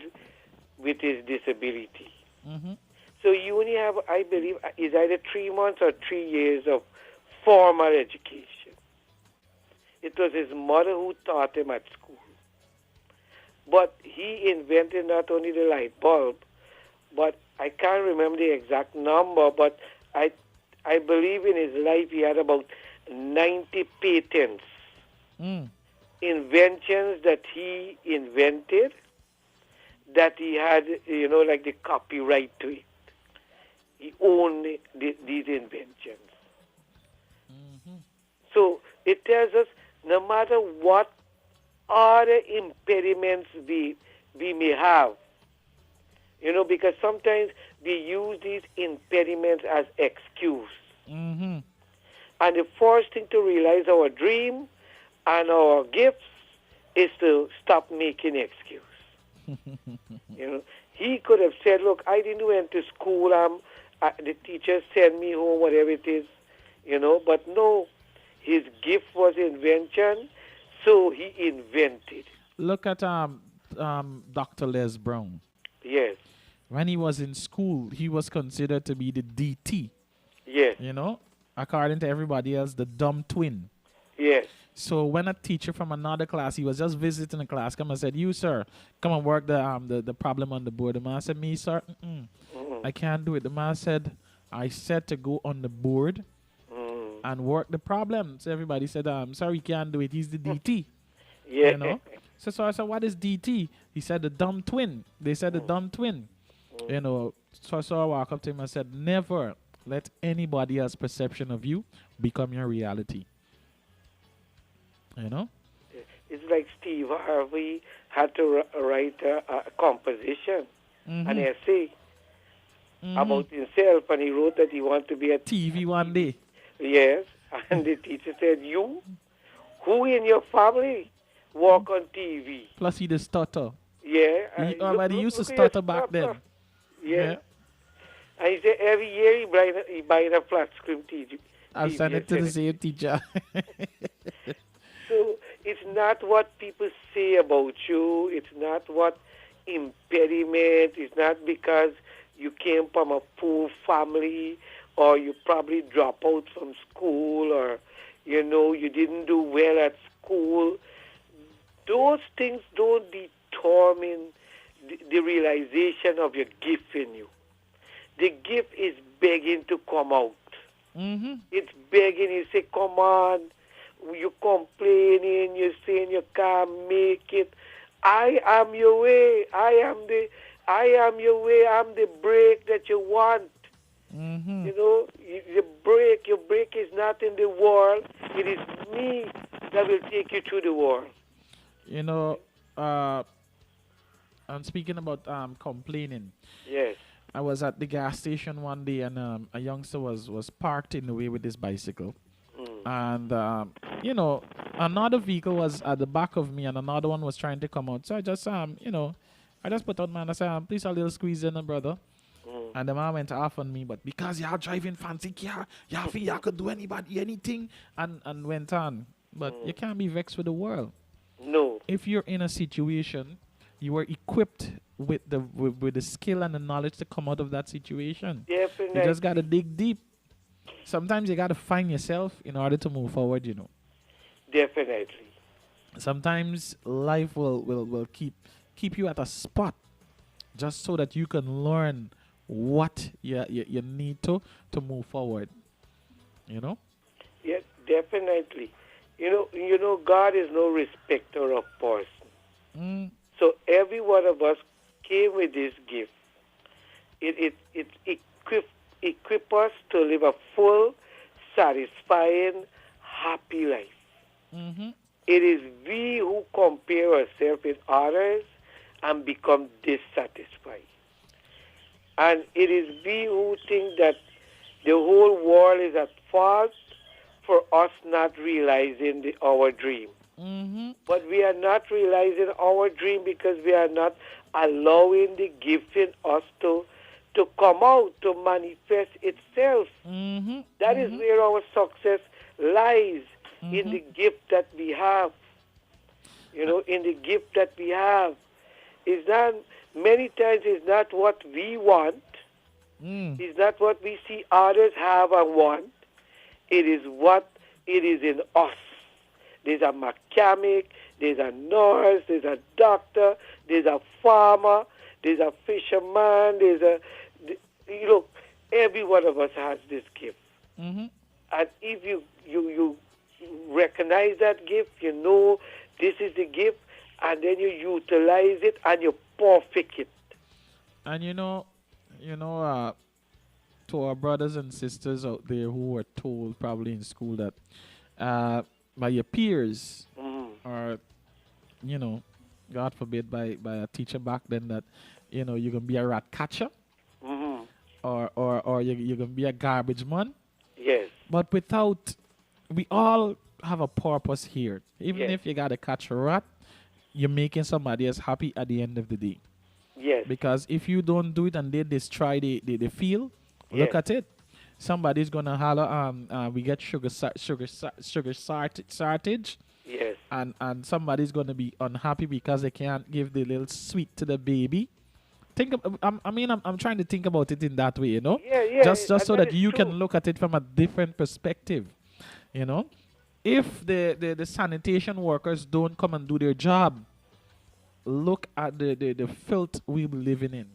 with his disability. Mm-hmm. So you only have, I believe, is either 3 months or 3 years of formal education. It was his mother who taught him at school. But he invented not only the light bulb, but I can't remember the exact number, but I believe in his life he had about 90 patents, inventions that he invented, that he had, like the copyright to it. He owned these inventions. So it tells us no matter what other impediments we may have, because sometimes we use these impediments as excuse. Mm-hmm. And the first thing to realize our dream and our gifts is to stop making excuse. He could have said, look, I didn't went to school, the teacher sent me home, whatever it is, but no, his gift was invention, so he invented. Look at Dr. Les Brown. Yes. When he was in school, he was considered to be the DT. Yes. According to everybody else, the dumb twin. Yes. So when a teacher from another class, he was just visiting a class, come and said, "You sir, come and work the problem on the board." The man said, "Me sir, I can't do it." The man said, "I said to go on the board and work the problem." So everybody said, "Sorry, he can't do it. He's the DT." Yeah. So I said, "What is DT?" He said, "The dumb twin." They said, "The dumb twin." So I walked up to him and said, "Never let anybody else's perception of you become your reality." It's like Steve Harvey had to write a composition, an essay about himself, and he wrote that he wanted to be a TV one day. Yes, and the teacher said, "You, who in your family walk on TV?" Plus he the stutter. Yeah. But he used to stutter back then. Yeah. And he said every year he buy a flat screen TV. I'll send it to the same teacher. So it's not what people say about you. It's not what impediment. It's not because you came from a poor family or you probably drop out from school or, you didn't do well at school. Those things don't determine the realization of your gift in you. The gift is begging to come out. It's begging. You say, "Come on." You complaining. You're saying you can't make it. I am your way. I am your way. I'm the break that you want. Your break is not in the world. It is me that will take you through the world. I'm speaking about complaining. Yes. I was at the gas station one day and a youngster was parked in the way with his bicycle. And, another vehicle was at the back of me and another one was trying to come out. So I just, I just put out my hand and said, "Please a little squeeze in, brother." And the man went off on me, but because you're driving fancy car, you could do anybody anything, and went on. But you can't be vexed with the world. No. If you're in a situation, you are equipped with the skill and the knowledge to come out of that situation. Definitely. You just got to dig deep. Sometimes you got to find yourself in order to move forward, Definitely. Sometimes life will keep you at a spot just so that you can learn what you need to move forward. Yes, definitely. God is no respecter of person. So every one of us came with this gift. It equip us to live a full, satisfying, happy life. It is we who compare ourselves with others and become dissatisfied. And it is we who think that, the whole world is at fault for us not realizing our dream. But we are not realizing our dream because we are not allowing the gift in us to come out, to manifest itself. That is where our success lies, in the gift that we have. You know, in the gift that we have. It's not, many times it's not what we want. It's not what we see others have and want. It is what it is in us. There's a mechanic, there's a nurse, there's a doctor, there's a farmer, there's a fisherman, you know, every one of us has this gift. And if you recognize that gift, you know this is the gift, and then you utilize it and you perfect it. And you know, to our brothers and sisters out there who were told probably in school that by your peers or, you know, God forbid, by a teacher back then that, you know, you're going to be a rat catcher or you're going to be a garbage man. Yes. But we all have a purpose here. Even if you got to catch a rat, you're making somebody else happy at the end of the day. Yes. Because if you don't do it and they destroy the field, look at it. Somebody's gonna holler. We get sugar shortage. Yes. And somebody's gonna be unhappy because they can't give the little sweet to the baby. I'm trying to think about it in that way, you know. Just so that you can look at it from a different perspective, you know. If the sanitation workers don't come and do their job, look at the filth we'll be living in.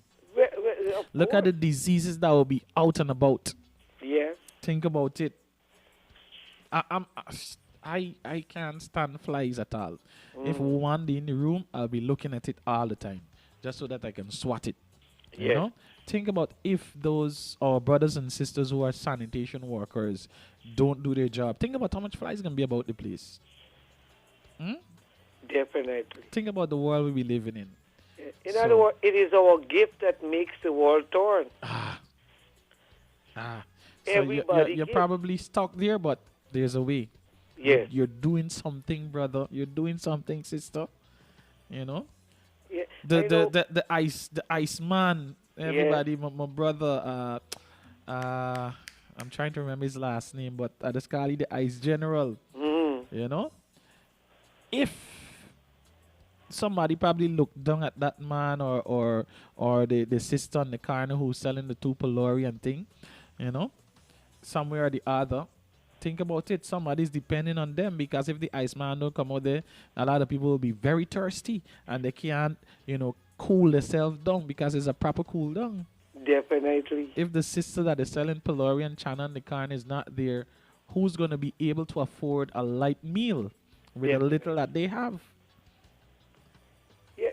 Look at the diseases that will be out and about. Yes. Think about it. I can't stand flies at all. If one day in the room, I'll be looking at it all the time, just so that I can swat it. You know? Think about if our brothers and sisters who are sanitation workers don't do their job. Think about how much flies can be about the place. Definitely. Think about the world we be living in. In other words, it is our gift that makes the world turn. So you're probably stuck there, but there's a way. Yes. You're doing something, brother. You're doing something, sister. You know? Yeah. The ice man. Everybody, my brother, I'm trying to remember his last name, but I just call him the Ice General. You know? If somebody probably looked down at that man or the sister on the corner who's selling the Tupperware and thing, you know, somewhere or the other, think about it. Somebody's depending on them, because if the Iceman don't come out there, a lot of people will be very thirsty and they can't, you know, cool themselves down because it's a proper cool down. Definitely. If the sister that is selling Pelori and Chana on the corner is not there, who's going to be able to afford a light meal with the little that they have? Yeah,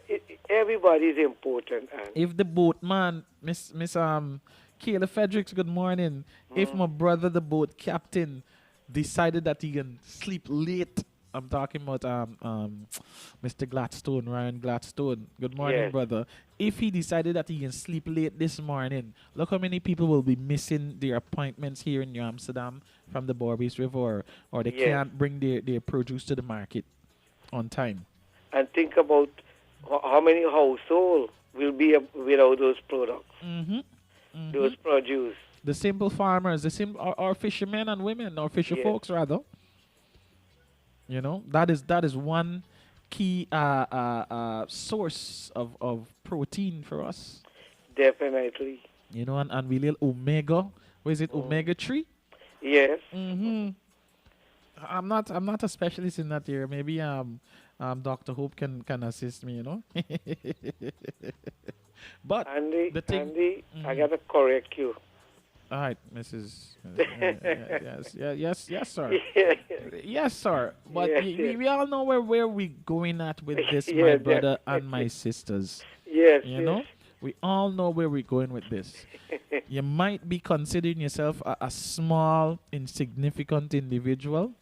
everybody's important. And if the boatman, Miss Kayla Fredericks, good morning. If my brother, the boat captain, decided that he can sleep late, I'm talking about Mr. Gladstone, Ryan Gladstone. Good morning, brother. If he decided that he can sleep late this morning, look how many people will be missing their appointments here in New Amsterdam from the Borbis River, or they can't bring their produce to the market on time. And think about how many households will be without those products, those produce. The simple farmers, or fishermen and women, or fisher folks rather. You know, that is one key source of protein for us. Definitely. You know, and we little omega. What is it? Omega-3? Yes. I'm not a specialist in that area. Maybe Dr. Hope can assist me, you know. But Andy, I gotta correct you. All right, Mrs. Yes, sir. Yes, sir. But we all know where we going at with this, my brother and my sisters. Yes. You know, we all know where we're going with this. You might be considering yourself a small, insignificant individual,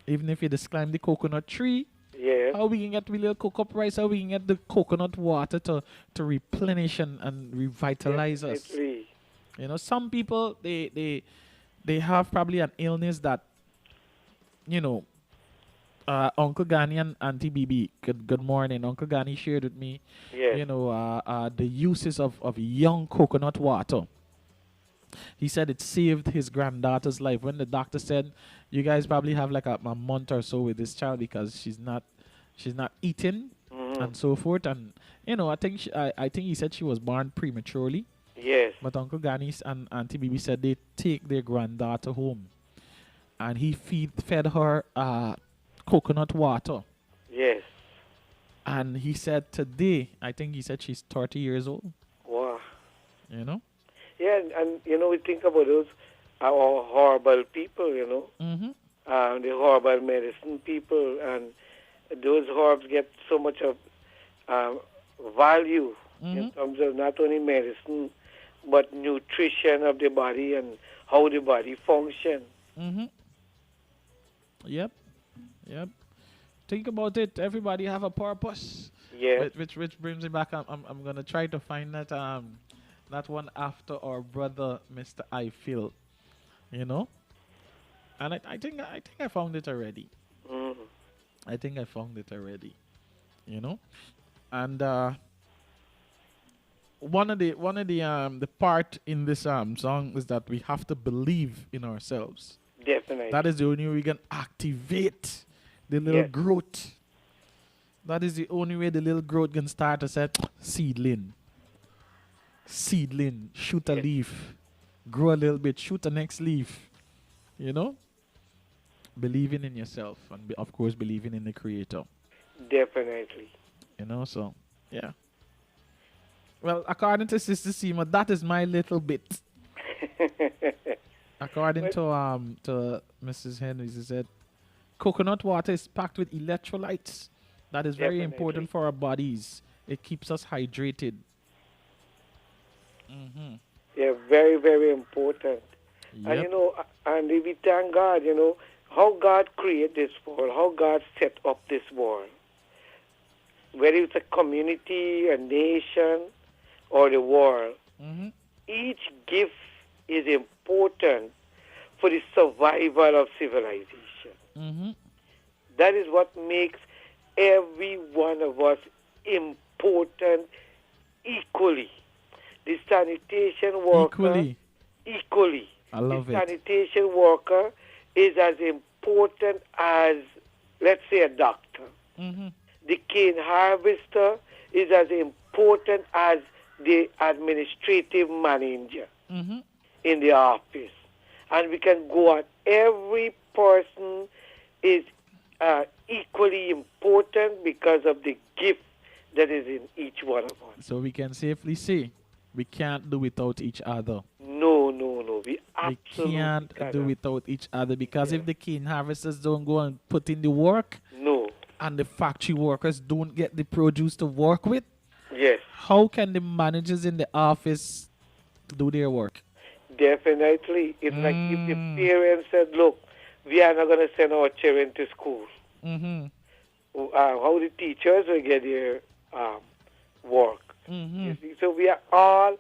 even if you just climb the coconut tree. Yes. How we can get the little cocoa rice, how we can get the coconut water to replenish and revitalize us. You know, some people they have probably an illness that, you know, Uncle Gani and Auntie Bibi, good morning. Uncle Gani shared with me, Yes. you know, the uses of young coconut water. He said it saved his granddaughter's life. When the doctor said, "You guys probably have like a month or so with this child because she's not eating Hmm. and so forth." And you know, I think he said she was born prematurely. Yes. But Uncle Ganis and Auntie Bibi said they take their granddaughter home, and he fed her coconut water. Yes. And he said today, I think he said she's 30 years old. Wow. You know. Yeah, and you know, we think about those our horrible people, you know, Mm-hmm. the horrible medicine people, and those herbs get so much of um, value in terms of not only medicine but nutrition of the body and how the body functions. Mm-hmm. Yep. Yep. Think about it. Everybody have a purpose. Yes. Which brings me back. I'm gonna try to find that one after our brother Mr. I feel. You know. And I think I found it already. Hmm. I think I found it already. You know. And one of the part in this song is that we have to believe in ourselves. Definitely. That is the only way we can activate the little Yes. growth. That is the only way the little growth can start to set seedling. Seedling, shoot a Yes. leaf, grow a little bit, shoot the next leaf. You know? Believing in yourself and of course believing in the creator. Definitely. You know, so yeah. Well, according to Sister Seema, that is my little bit. According to Mrs. Henry, she said coconut water is packed with electrolytes. That is very important Definitely. for our bodies. It keeps us hydrated. Yeah, very, very important. And you Yep. know, and we thank God, you know, how God created this world, how God set up this world. Whether it's a community, a nation, or the world, Mm-hmm. each gift is important for the survival of civilization. Mm-hmm. That is what makes every one of us important equally. The sanitation worker, Equally. I the love it. sanitation worker is as important as, let's say, a doctor. Mm-hmm. The cane harvester is as important as the administrative manager Mm-hmm. in the office. And we can go on. Every person is equally important because of the gift that is in each one of us. So we can safely say we can't do without each other. No, no, no. We We absolutely can't do cannot. without each other because if the cane harvesters don't go and put in the work No. and the factory workers don't get the produce to work with, Yes, how can the managers in the office do their work? definitely. It's like if the parents said, look, we are not going to send our children to school. Mm-hmm. How the teachers will get their work. Mm-hmm. You see? So we are all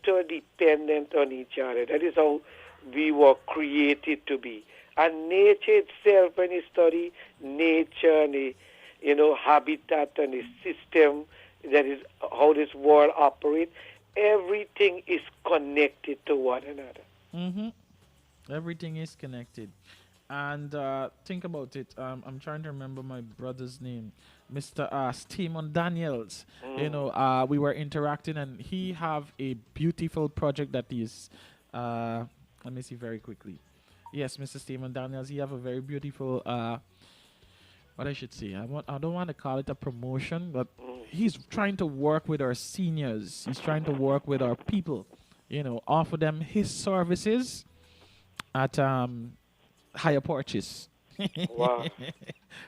interdependent on each other. That is how we were created to be. And nature itself, when you study nature and the habitat and the system, that is how this world operates, everything is connected to one another. Mm-hmm. Everything is connected. And think about it. I'm trying to remember my brother's name, Mr. Stimon Daniels. You know, we were interacting, and he have a beautiful project that is. Let me see very quickly. Yes, Mr. Stimon Daniels. He have a very beautiful. What I should say. I don't want to call it a promotion, but he's trying to work with our seniors. He's trying to work with our people. You know, offer them his services at higher purchase. Wow.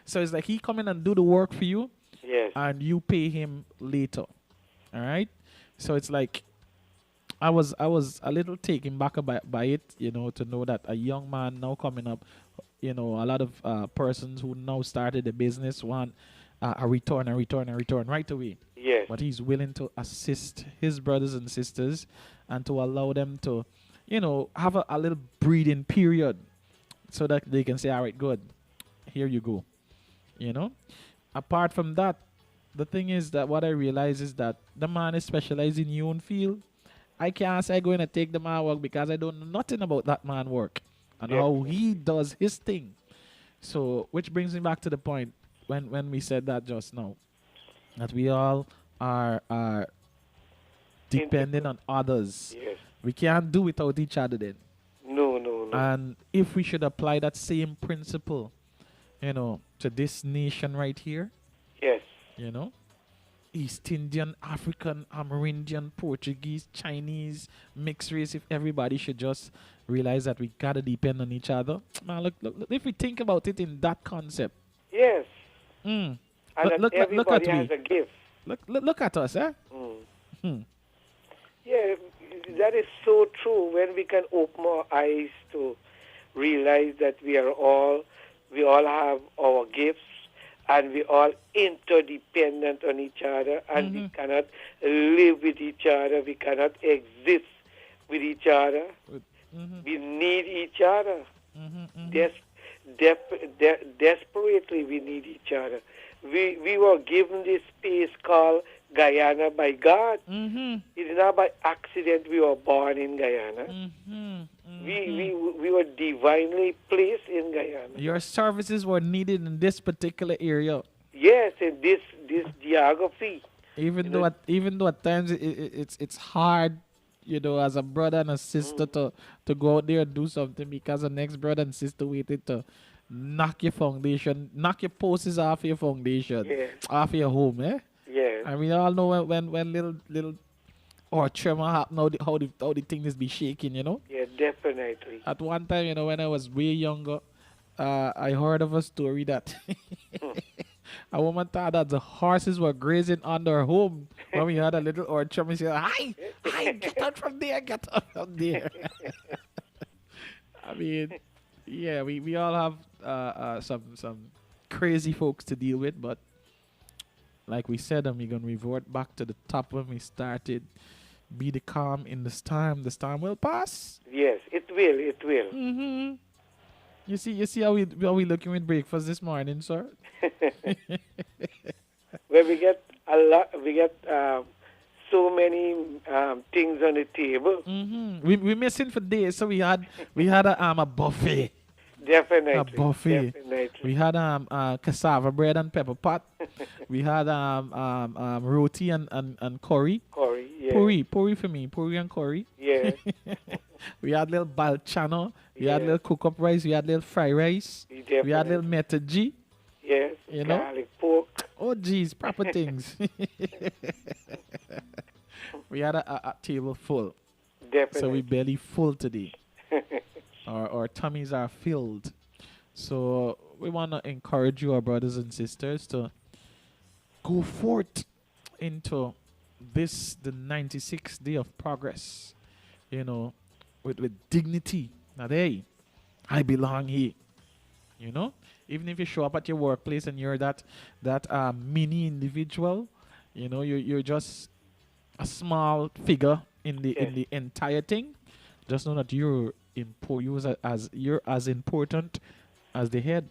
So it's like he come in and do the work for you, Yes. and you pay him later. All right. So it's like I was a little taken back by it, you know, to know that a young man now coming up, you know, a lot of persons who now started the business want a return, right away. Yes. But he's willing to assist his brothers and sisters and to allow them to, have a little breathing period so that they can say, all right, good, here you go. You know, apart from that, the thing is that what I realize is that the man is specialized in your own field. I can't say go in and take the man work because I don't know nothing about that man work and how he does his thing. So, which brings me back to the point when we said that just now, that we all are dependent on others. Yes. We can't do without each other then. No, no, no. And if we should apply that same principle, to this nation right here, Yes. East Indian, African, Amerindian, Portuguese, Chinese, mixed race, if everybody should just realize that we gotta depend on each other. Man, look, if we think about it in that concept. Yes. Mm. And Look everybody at has we. a gift. Look at us, eh? Yeah, that is so true. When we can open our eyes to realize that we all have our gifts, and we all interdependent on each other, and we cannot live with each other. We cannot exist with each other. We need each other. Desperately, we need each other. We were given this space called Guyana by God. It is not by accident we were born in Guyana. We were divinely placed in Guyana. Your services were needed in this particular area. Yes, in this geography. Even though at times it's hard, as a brother and a sister to go out there and do something because the next brother and sister waited to knock your posts off your foundation, off your home, eh? Yes. And we all know when little or tremor happen, how the things be shaking, Yeah, definitely. At one time, when I was way younger, I heard of a story that a woman thought that the horses were grazing on their home when we had a little orchard. She said, "Hi, get out from there, get out from there." I mean, yeah, we all have some crazy folks to deal with, but like we said, we're gonna revert back to the top when we started. Be the calm in the storm. The storm will pass. Yes, it will. It will. You see how we looking with breakfast this morning, sir? Where we get a lot, we get so many things on the table. We missing for days, so we had a buffet. Definitely. A buffet. Definitely. We had cassava bread and pepper pot. We had roti and curry. Curry, yeah. Puri for me, puri and curry. Yeah. We had little balchano. We had little cook up rice. We had little fried rice. We had little metaji. Yes. Garlic pork. Oh, geez, proper things. We had a table full. Definitely. So we barely full today. Our tummies are filled. So we want to encourage you, our brothers and sisters, to go forth into the 96th day of progress, with dignity. That, hey, I belong here. Even if you show up at your workplace and you're that mini individual, you're just a small figure in the entire thing. Just know that you're as important as the head.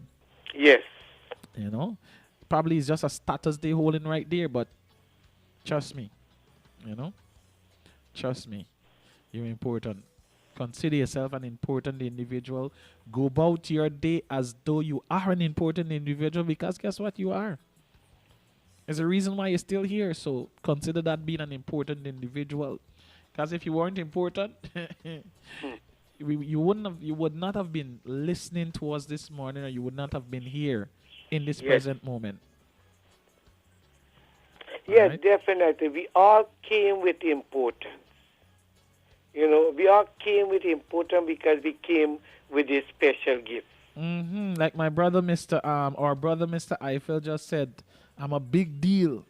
Yes. Probably it's just a status they holding right there, but trust me, trust me, you're important. Consider yourself an important individual. Go about your day as though you are an important individual, because guess what? You are. There's a reason why you're still here, so consider that being an important individual. Because if you weren't important, you would not have been listening to us this morning, or you would not have been here in this present moment. Yes, right? Definitely. We all came with importance. We all came with importance because we came with a special gift. Like my brother, our brother, Mr. Eiffel just said, I'm a big deal.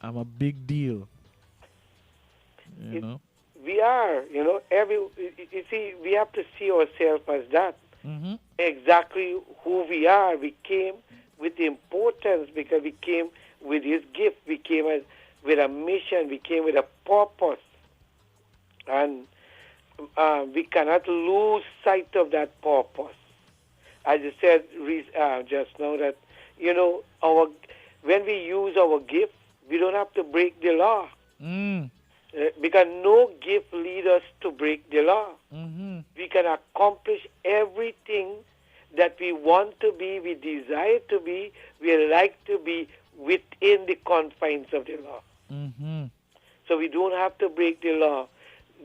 I'm a big deal. We are, you see, we have to see ourselves as that. Exactly who we are. We came with importance because we came with his gift. We came with a mission. We came with a purpose. And we cannot lose sight of that purpose. As you said just now that, when we use our gift, we don't have to break the law. Because no gift leads us to break the law. We can accomplish everything that we want to be, we desire to be, we like to be within the confines of the law. So we don't have to break the law.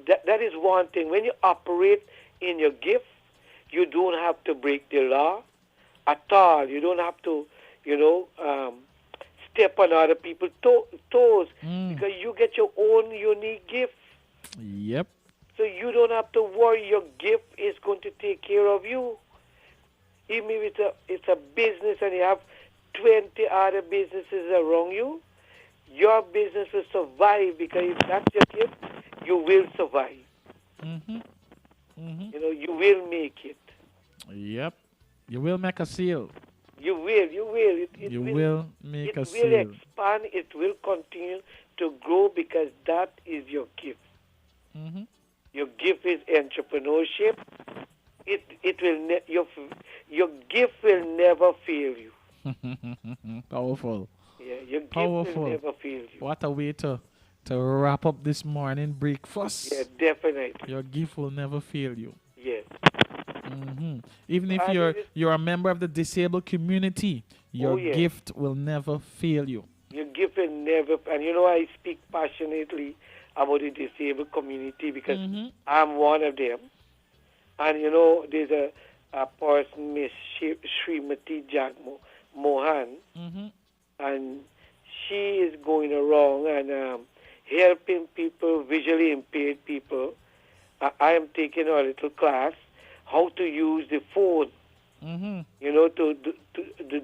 That is one thing. When you operate in your gift, you don't have to break the law at all. You don't have to, step on other people's toes because you get your own unique gift. Yep. So you don't have to worry. Your gift is going to take care of you. Even if it's a business and you have 20 other businesses around you, your business will survive because if that's your gift, you will survive. You will make it. Yep. You will make a seal. You will. You will make a seal. It will expand. It will continue to grow because that is your gift. Your gift is entrepreneurship. Your gift will never fail you. Powerful. Yeah, your gift Powerful. will never fail you. What a way to wrap up this morning breakfast. Yeah, definitely. Your gift will never fail you. Yes. Even if you're a member of the disabled community, your gift will never fail you. Your gift will never, and I speak passionately about the disabled community because I'm one of them. And there's a person, Miss Srimati Mohan, and she is going around and helping people, visually impaired people. I am taking a little class how to use the phone, to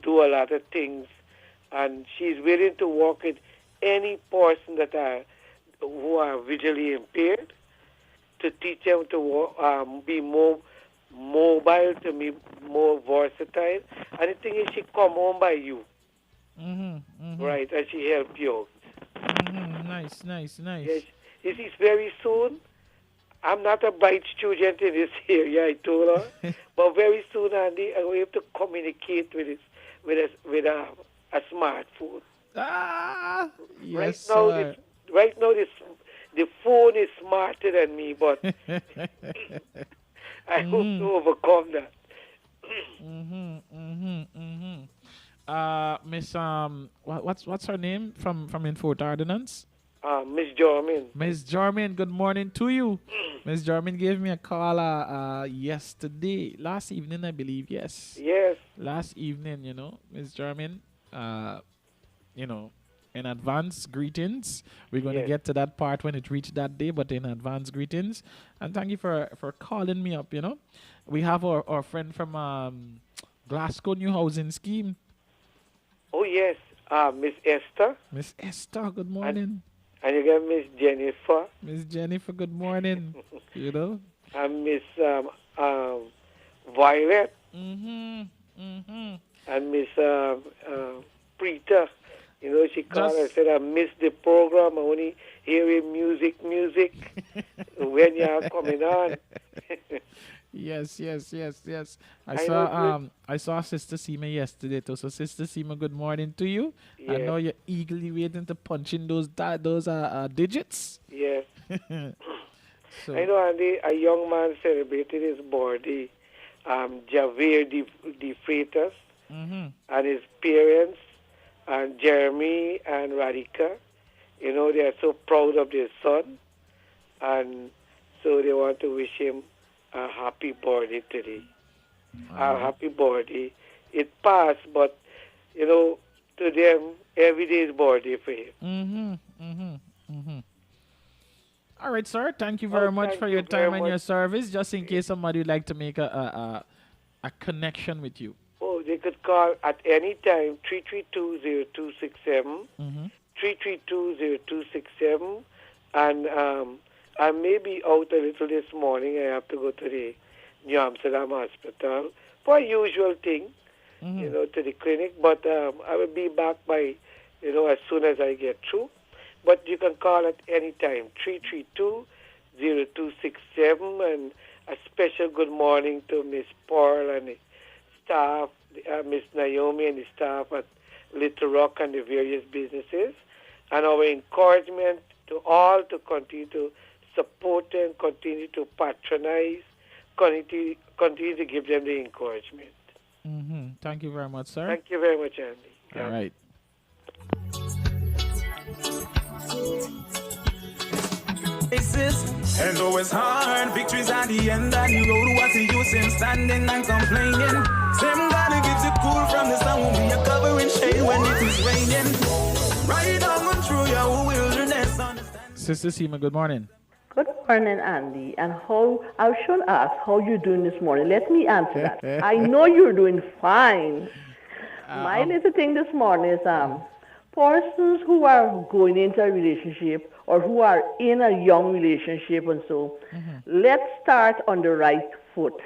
do a lot of things. And she's willing to work with any person who are visually impaired to teach them to be more mobile, to be more versatile. And the thing is, she come home by you, right, and she help you out. Nice. Yes, you see, very soon, I'm not a bright student in this area, I told her, but very soon, Andy, I'm going to communicate with a smartphone. Yes, right now, the phone is smarter than me, but I hope to overcome that. Miss what's her name from Infort Ordinance? Miss Jarmin. Miss Jarmin, good morning to you. Miss Jarmin gave me a call yesterday, last evening, I believe. Yes. Last evening, Miss Jarmin. In advance greetings. We're going to get to that part when it reaches that day, but in advance greetings. And thank you for calling me up, We have our friend from Glasgow New Housing Scheme. Oh, yes. Miss Esther. Miss Esther, good morning. And you got Miss Jennifer. Miss Jennifer, good morning. And Miss Violet. And Miss Preeta. She called and said, I missed the program. I only hearing music when you are coming on. Yes. I saw Sister Seema yesterday too. So Sister Seema, good morning to you. Yeah. I know you're eagerly waiting to punch in those digits. Yes. I know, Andy, a young man celebrated his birthday, Javier de Freitas, and his parents, and Jeremy and Radhika. They are so proud of their son, and so they want to wish him a happy birthday today. A happy birthday. It passed, but, to them, every day is birthday for him. All right, sir. Thank you very much for your time and your service. Just in case somebody would like to make a connection with you. Oh, they could call at any time, 332-0267, 332-0267, and I may be out a little this morning. I have to go to the New Amsterdam Hospital for a usual thing, to the clinic. But I will be back by, as soon as I get through. But you can call at any time, 332-0267. And a special good morning to Miss Paul and the staff, Miss Naomi and the staff at Little Rock and the various businesses. And our encouragement to all to continue to support them, continue to patronize, continue to give them the encouragement. Thank you very much, sir. Thank you very much, Andy. All right. And though it's hard, victories at the end of the road. What's the use in standing and complaining? Same God who gives you cool from the sun won't be a covering shade when it is raining. Right on through your wilderness. Sister Seema, good morning. Good morning, Andy. And I should ask how you're doing this morning. Let me answer that. I know you're doing fine. My little thing this morning is persons who are going into a relationship or who are in a young relationship and so, let's start on the right foot,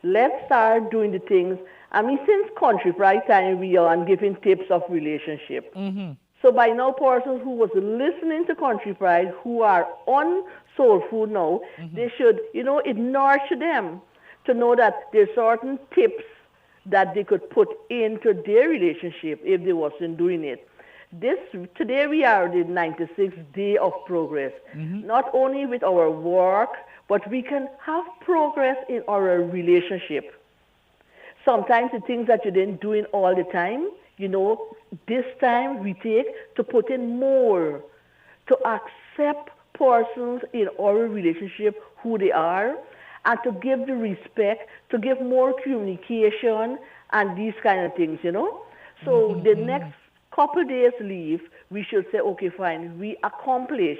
Let's start doing the things. I mean, since country pride time, we are giving tips of relationship. So by now, persons who was listening to Country Pride, who are on Soul Food now, they should, it nourishes them to know that there's certain tips that they could put into their relationship if they wasn't doing it. Today we are the 96th day of progress, not only with our work, but we can have progress in our relationship. Sometimes the things that you didn't do all the time, this time we take to put in more, to accept persons in our relationship who they are, and to give the respect, to give more communication and these kind of things, So the next couple days leave, we should say, okay, fine, we accomplish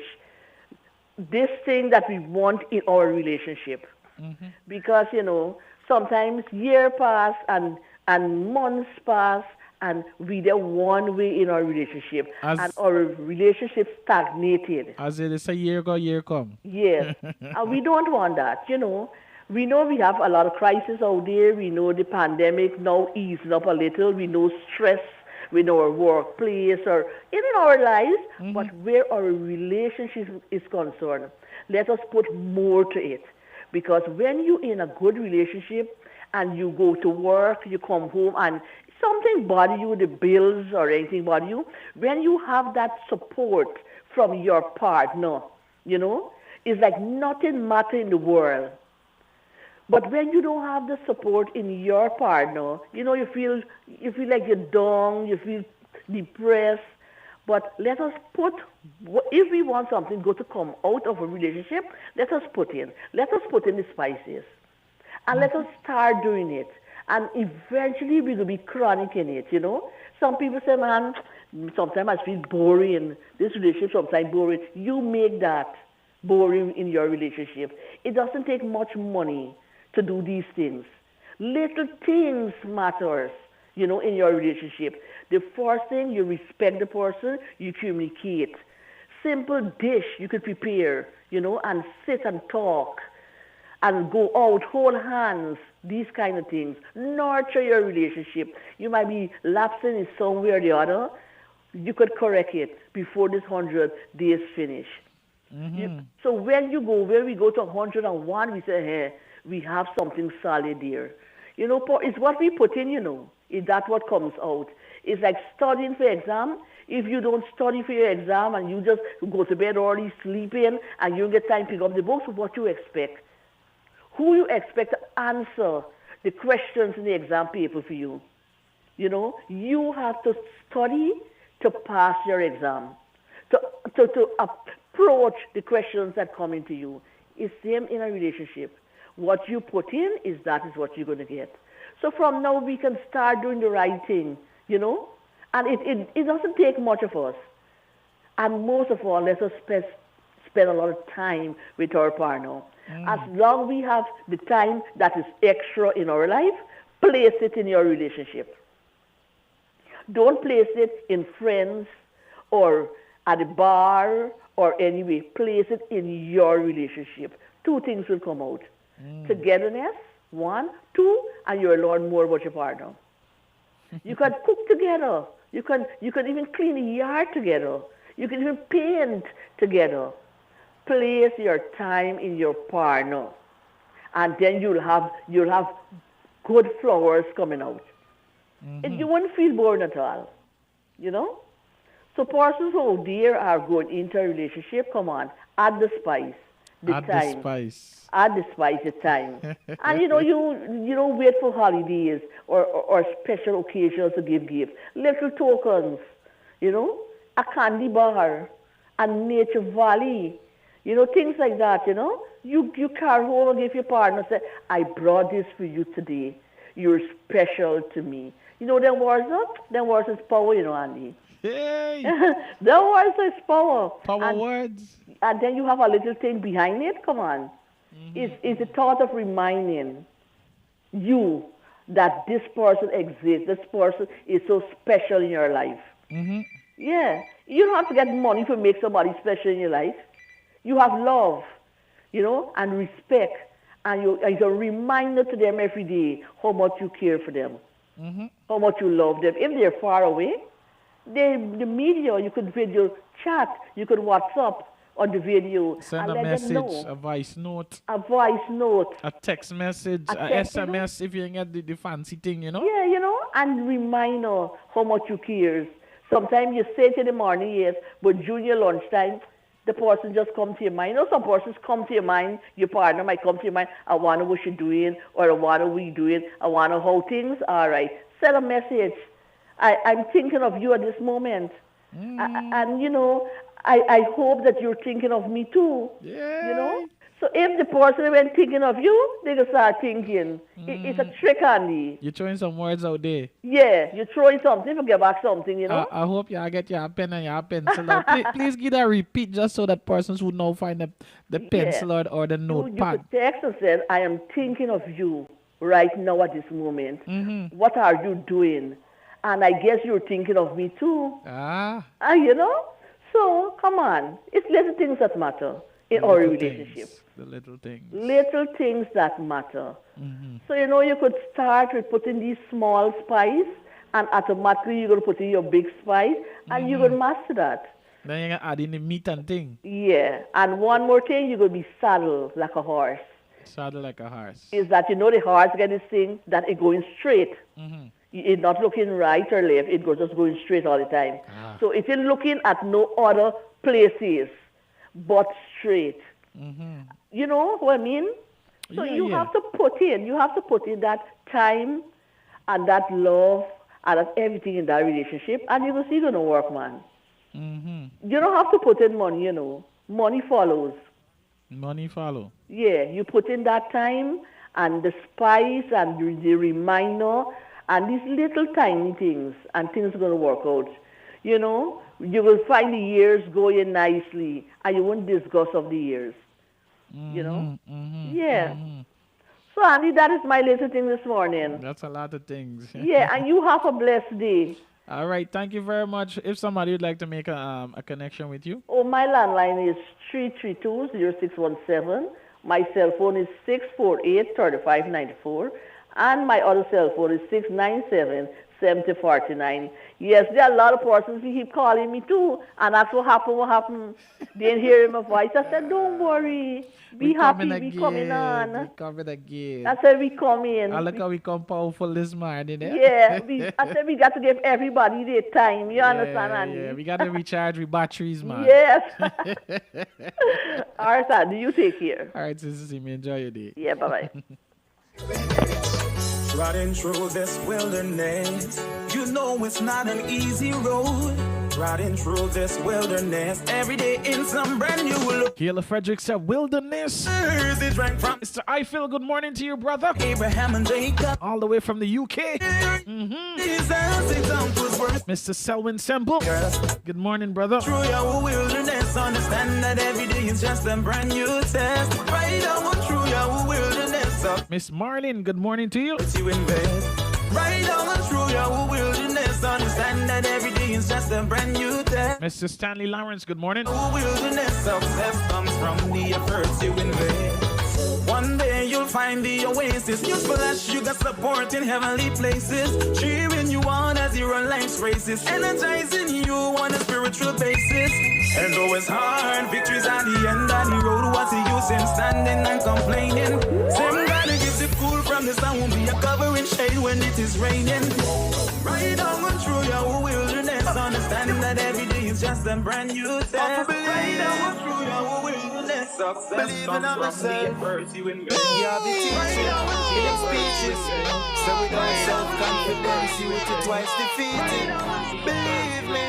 this thing that we want in our relationship. Because, sometimes years pass and months pass, and we there one way in our relationship, and our relationship stagnated. As it is a year go, year come. Yes, and we don't want that, We know we have a lot of crisis out there. We know the pandemic now easing up a little. We know stress in our workplace or in our lives, but where our relationship is concerned, let us put more to it. Because when you're in a good relationship and you go to work, you come home and something bother you, the bills or anything bother you, when you have that support from your partner, it's like nothing matter in the world. But when you don't have the support in your partner, you feel like you're down, you feel depressed. But let us if we want something good to come out of a relationship, let us put in the spices. And let us start doing it. And eventually we will be chronic in it, Some people say, man, sometimes I feel boring. This relationship sometimes boring. You make that boring in your relationship. It doesn't take much money to do these things. Little things matters, in your relationship. The first thing, you respect the person, you communicate. Simple dish you could prepare, and sit and talk and go out, hold hands, these kind of things. Nurture your relationship. You might be lapsing in some way or the other. You could correct it before this 100 days finish. So when we go to 101, we say, hey, we have something solid there. It's what we put in, Is that what comes out? It's like studying for exam. If you don't study for your exam and you just go to bed early, sleep in, and you don't get time to pick up the books, what you expect? Who you expect to answer the questions in the exam paper for you? You have to study to pass your exam, to approach the questions that come into you. It's same in a relationship. What you put in that is what you're going to get. So from now we can start doing the right thing, And it doesn't take much of us. And most of all, let us spend a lot of time with our partner. As long as we have the time that is extra in our life, place it in your relationship. Don't place it in friends or at a bar or anyway. Place it in your relationship. Two things will come out. Togetherness One, two, and you'll learn more about your partner. You can cook together. You can even clean the yard together. You can even paint together. Place your time in your partner, and then you'll have good flowers coming out. And you won't feel bored at all, you know. So persons who dear are going into a relationship, come on, add the spice, the time. Add the spice, the time. And you don't wait for holidays or special occasions to give gifts. Little tokens, you know, a candy bar, a nature valley, you know, things like that, you know. You carry home and give your partner, say, I brought this for you today. You're special to me. You know, them words is power, you know, Andy. Hey. Them words is power. Words. And then you have a little thing behind it. Come on. It's a thought of reminding you that this person exists. This person is so special in your life. Yeah. You don't have to get money to make somebody special in your life. You have love, you know, and respect. And it's a reminder to them every day how much you care for them, how much you love them. If they're far away, the media, you could video chat, you could WhatsApp on the video. Send and a let message, them know. a voice note. A voice note. A text message, a SMS if you get the fancy thing, you know? Yeah, you know, and remind her how much you care. Sometimes you say it in the morning, yes, but during your lunchtime, the person just come to your mind. You know, some persons come to your mind, your partner might come to your mind, I wonder what you're doing, or I wonder what you're doing, I wonder how things are right. Send a message. I'm thinking of you at this moment. And, you know, I hope that you're thinking of me too. Yeah. You know? So if the person went thinking of you, they just start thinking. It's a trick, Andy. You're throwing some words out there. Yeah, you're throwing something, forget back something, you know? I hope you get your pen and your pencil out. Please give that repeat just so that persons would now find the pencil or the notepad. You could text and say, I am thinking of you right now at this moment. What are you doing? And I guess you're thinking of me too. You know? So, come on. It's little things that matter in our relationship. The little things. Little things that matter. So, you know, you could start with putting these small spice, and automatically you're going to put in your big spice, and you're going to master that. Then you're going to add in the meat and thing. Yeah. And one more thing, you're going to be saddled like a horse. Saddled like a horse. Is that, you know, the horse get this thing that it's going straight. It's not looking right or left. It goes just going straight all the time. So it is looking at no other places but straight. You know what I mean? So you have to put in that time and that love and that everything in that relationship, and you will see it's going to work, man. You don't have to put in money, you know. Money follows. Money follow. Yeah, you put in that time and the spice and the reminder and these little tiny things, and things are going to work out. You know, you will find the years going nicely, and you won't disgust of the years. You know? Yeah. So, Andy, that is my little thing this morning. That's a lot of things. Yeah, and you have a blessed day. All right, thank you very much. If somebody would like to make a connection with you. Oh, my landline is 332-0617. My cell phone is 648-3594. And my other cell phone is 697-7049. Yes, there are a lot of persons who keep calling me too. And that's what happened. Didn't hear my voice. I said, don't worry. Be happy. We coming on. We coming again. I said, we coming. I look how we come powerful this morning. Yeah. I said, we got to give everybody their time. You understand, Andy? Yeah, we got to recharge with batteries, man. Yes. All right, Andy, you take care. All right, Sister Simi, enjoy your day. Yeah, bye-bye. Riding through this wilderness, you know it's not an easy road. Riding through this wilderness, every day in some brand new look. Keila Frederick said, wilderness. Mr. Eiffel, good morning to you, brother. Abraham and Jacob, all the way from the UK. Mr. Selwyn Semple, good morning, brother. Through your wilderness, understand that every day is just a brand new test. Right on through your wilderness. Miss Marlin, good morning to you. Right on through your wilderness, understand that every day is just a brand new test. Mr. Stanley Lawrence, good morning. Wilderness success comes from the efforts you invest. One day you'll find find the oasis. Useful as sugar support in heavenly places. Cheering you on as you run life's races. Energizing you on a spiritual basis. And though it's hard, victory's at the end of the road. What's the use in standing and complaining? Same God that gives it cool from the sun won't be a covering shade when it is raining. Right on through your wilderness, understanding that every day is just a brand new test. Right on through your wilderness, success believing on myself. Yeah, the teaching, speeches. So we don't self-confidence, you with it twice defeated. Believe me.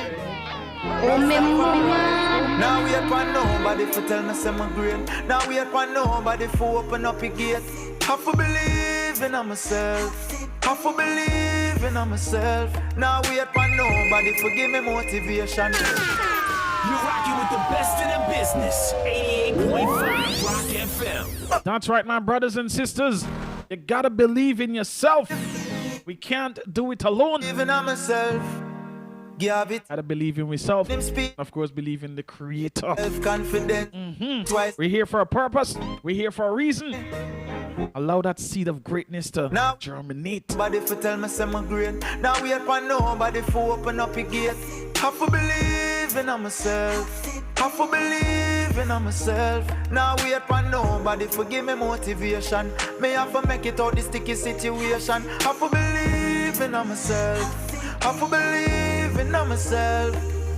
Now we upon nobody for tell me some green. Now we upon nobody for open up a gate. Have to believe in myself. Have to believe in myself. Now we upon nobody for give me motivation. You're rocking with the best in the business. 88.5 Rock FM. That's right, my brothers and sisters. You gotta believe in yourself. We can't do it alone. Even on myself. Give it. Gotta believe in myself. Of course, believe in the Creator. Self-confident. We're here for a purpose. We're here for a reason. Allow that seed of greatness to germinate. Nobody for tell me some green. Now we upon nobody for open up a gate. Have to believe in myself. Have to believe in myself. Now we upon nobody for give me motivation. May have to make it out the sticky situation. Have to believe in myself. Have to believe in myself.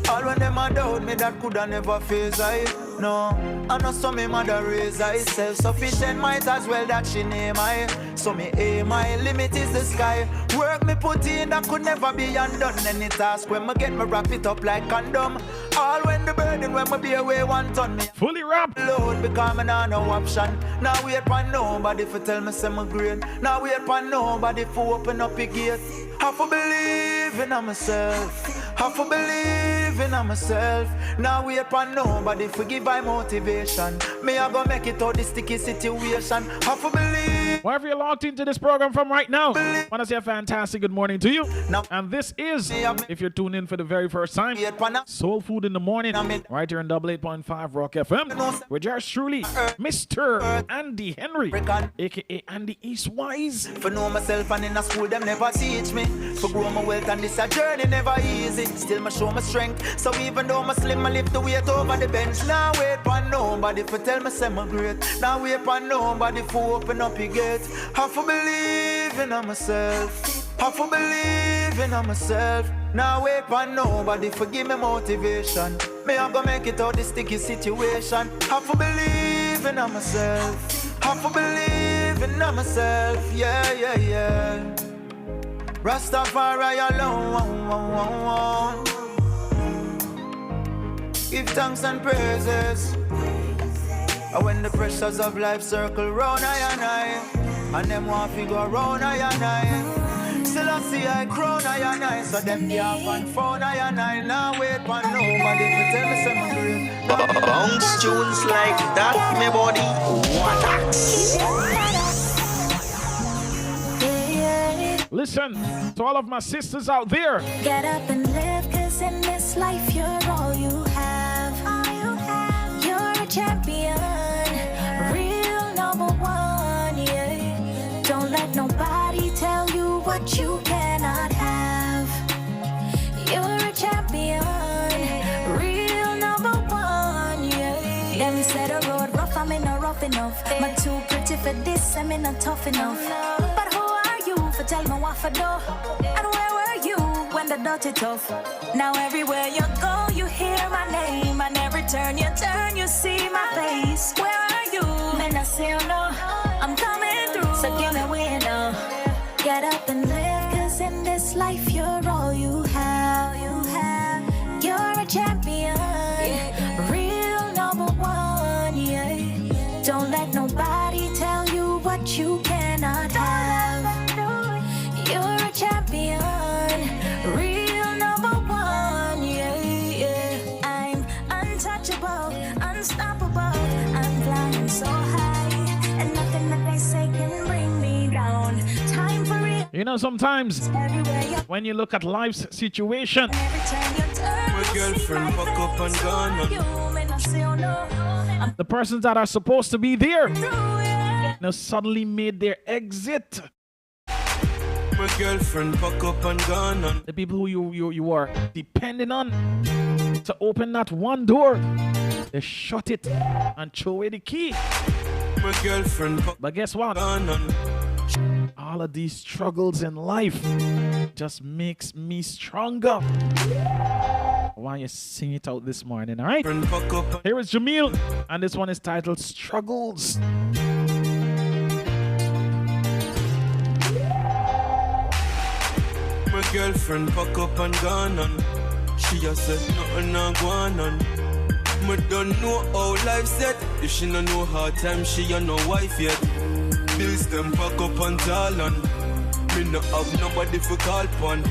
All when them a doubt me that coulda never face I. No, I know some me mother raise I. Self-sufficient might as well that she name I. So me aim my limit is the sky. Work me put in that could never be undone. Any task when me get me wrap it up like condom. All when the burden when me be away 1 ton me fully wrap load because me nah no option. Now wait upon nobody for tell me some green. Now wait upon nobody for open up a gate. Have to believe in myself. Have to believe in myself. Now wait upon nobody for give my motivation. Me I go make it out the sticky situation. Have to believe. Wherever you're locked into this program from right now, I want to say a fantastic good morning to you. And this is, if you're tuned in for the very first time, Soul Food in the Morning, right here on 88.5 Rock FM, with yours truly, Mr. Andy Henry, aka Andy Eastwise. For know myself and in a school them never teach me. For grow my wealth and this a journey never easy. Still me show my strength. So even though I'm slim, I lift the weight over the bench. Now wait for nobody for tell me I'm great. Now wait for nobody for open up your gate. Have to believe in myself. Have to believe in myself. Now wait for nobody for give me motivation. Me I go make it out the sticky situation. Have to believe in myself. Have to believe in myself. Yeah, yeah, yeah. Rastafari alone. Give thanks and praises. And when the pressures of life circle round I and I, and them want to go round I and I, still I see I crown I and I, so them can't find phone I and I. Now wait for nobody to tell me something real. Bounce tunes like that, me body. What? Listen to all of my sisters out there. Get up and live, cause in this life you're all you have. You're a champion, real number one, yeah. Don't let nobody tell you what you cannot have. You're a champion, real number one, yeah. Them said the road rough, I'm in a rough enough. But too pretty for this, I'm in a tough enough. But who are you for tell me what for do? And where were you when the dirty tough? Now everywhere you go, you hear my name. And every turn you turn, you see my face. Where are you? Man, I say no, I'm coming through. So give me way now. Get up and live, cause in this life you're all you have. You're a champion, real number one, yeah. Don't let nobody tell you what you cannot have. You're a champion, real number one, yeah. I'm untouchable, unstoppable. I'm flying so high, and nothing that they say can bring me down. Time for it. You know, sometimes when you look at life's situation, My girlfriend fuck up and gone. the persons that are supposed to be there now suddenly made their exit. My girlfriend pack up and gone on. The people who you are depending on to open that one door, they shut it and throw away the key. My girlfriend pack But guess what? gone on. All of these struggles in life just makes me stronger. Why you sing it out this morning, all right? Pack up. Here is Jamil, and this one is titled Struggles. My girlfriend pack up and gone on. She just said nothing not going on. Me don't know how life set. If she no know hard time, she a no wife yet. Bills them pack up and tall on. Me no have nobody for call pon.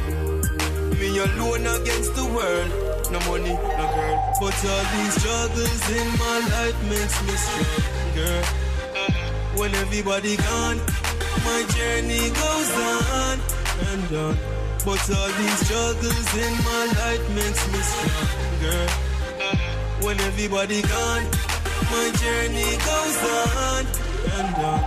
Me alone against the world. No money, no girl. But all these struggles in my life makes me stronger. When everybody gone, my journey goes on and on. But all these struggles in my life makes me stronger. When everybody gone, my journey goes on and on.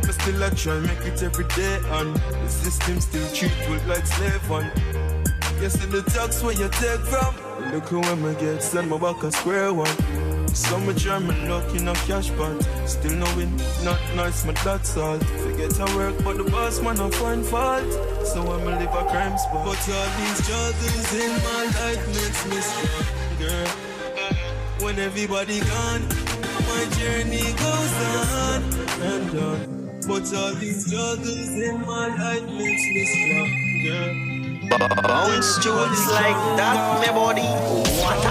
But still I try make it every day, and the system still treat you like slave one. You see the tax where you take from. Look who when I get, send my back a square one. Some try me luck in a cash pot. Still no win, not nice, my that's all. Forget to work, but the boss man I find fault. So I'ma live a crime spot. But all these struggles in my life makes me stronger. When everybody gone, my journey goes on and on. But all these struggles in my life makes me stronger. Bounce tunes like that, my body. What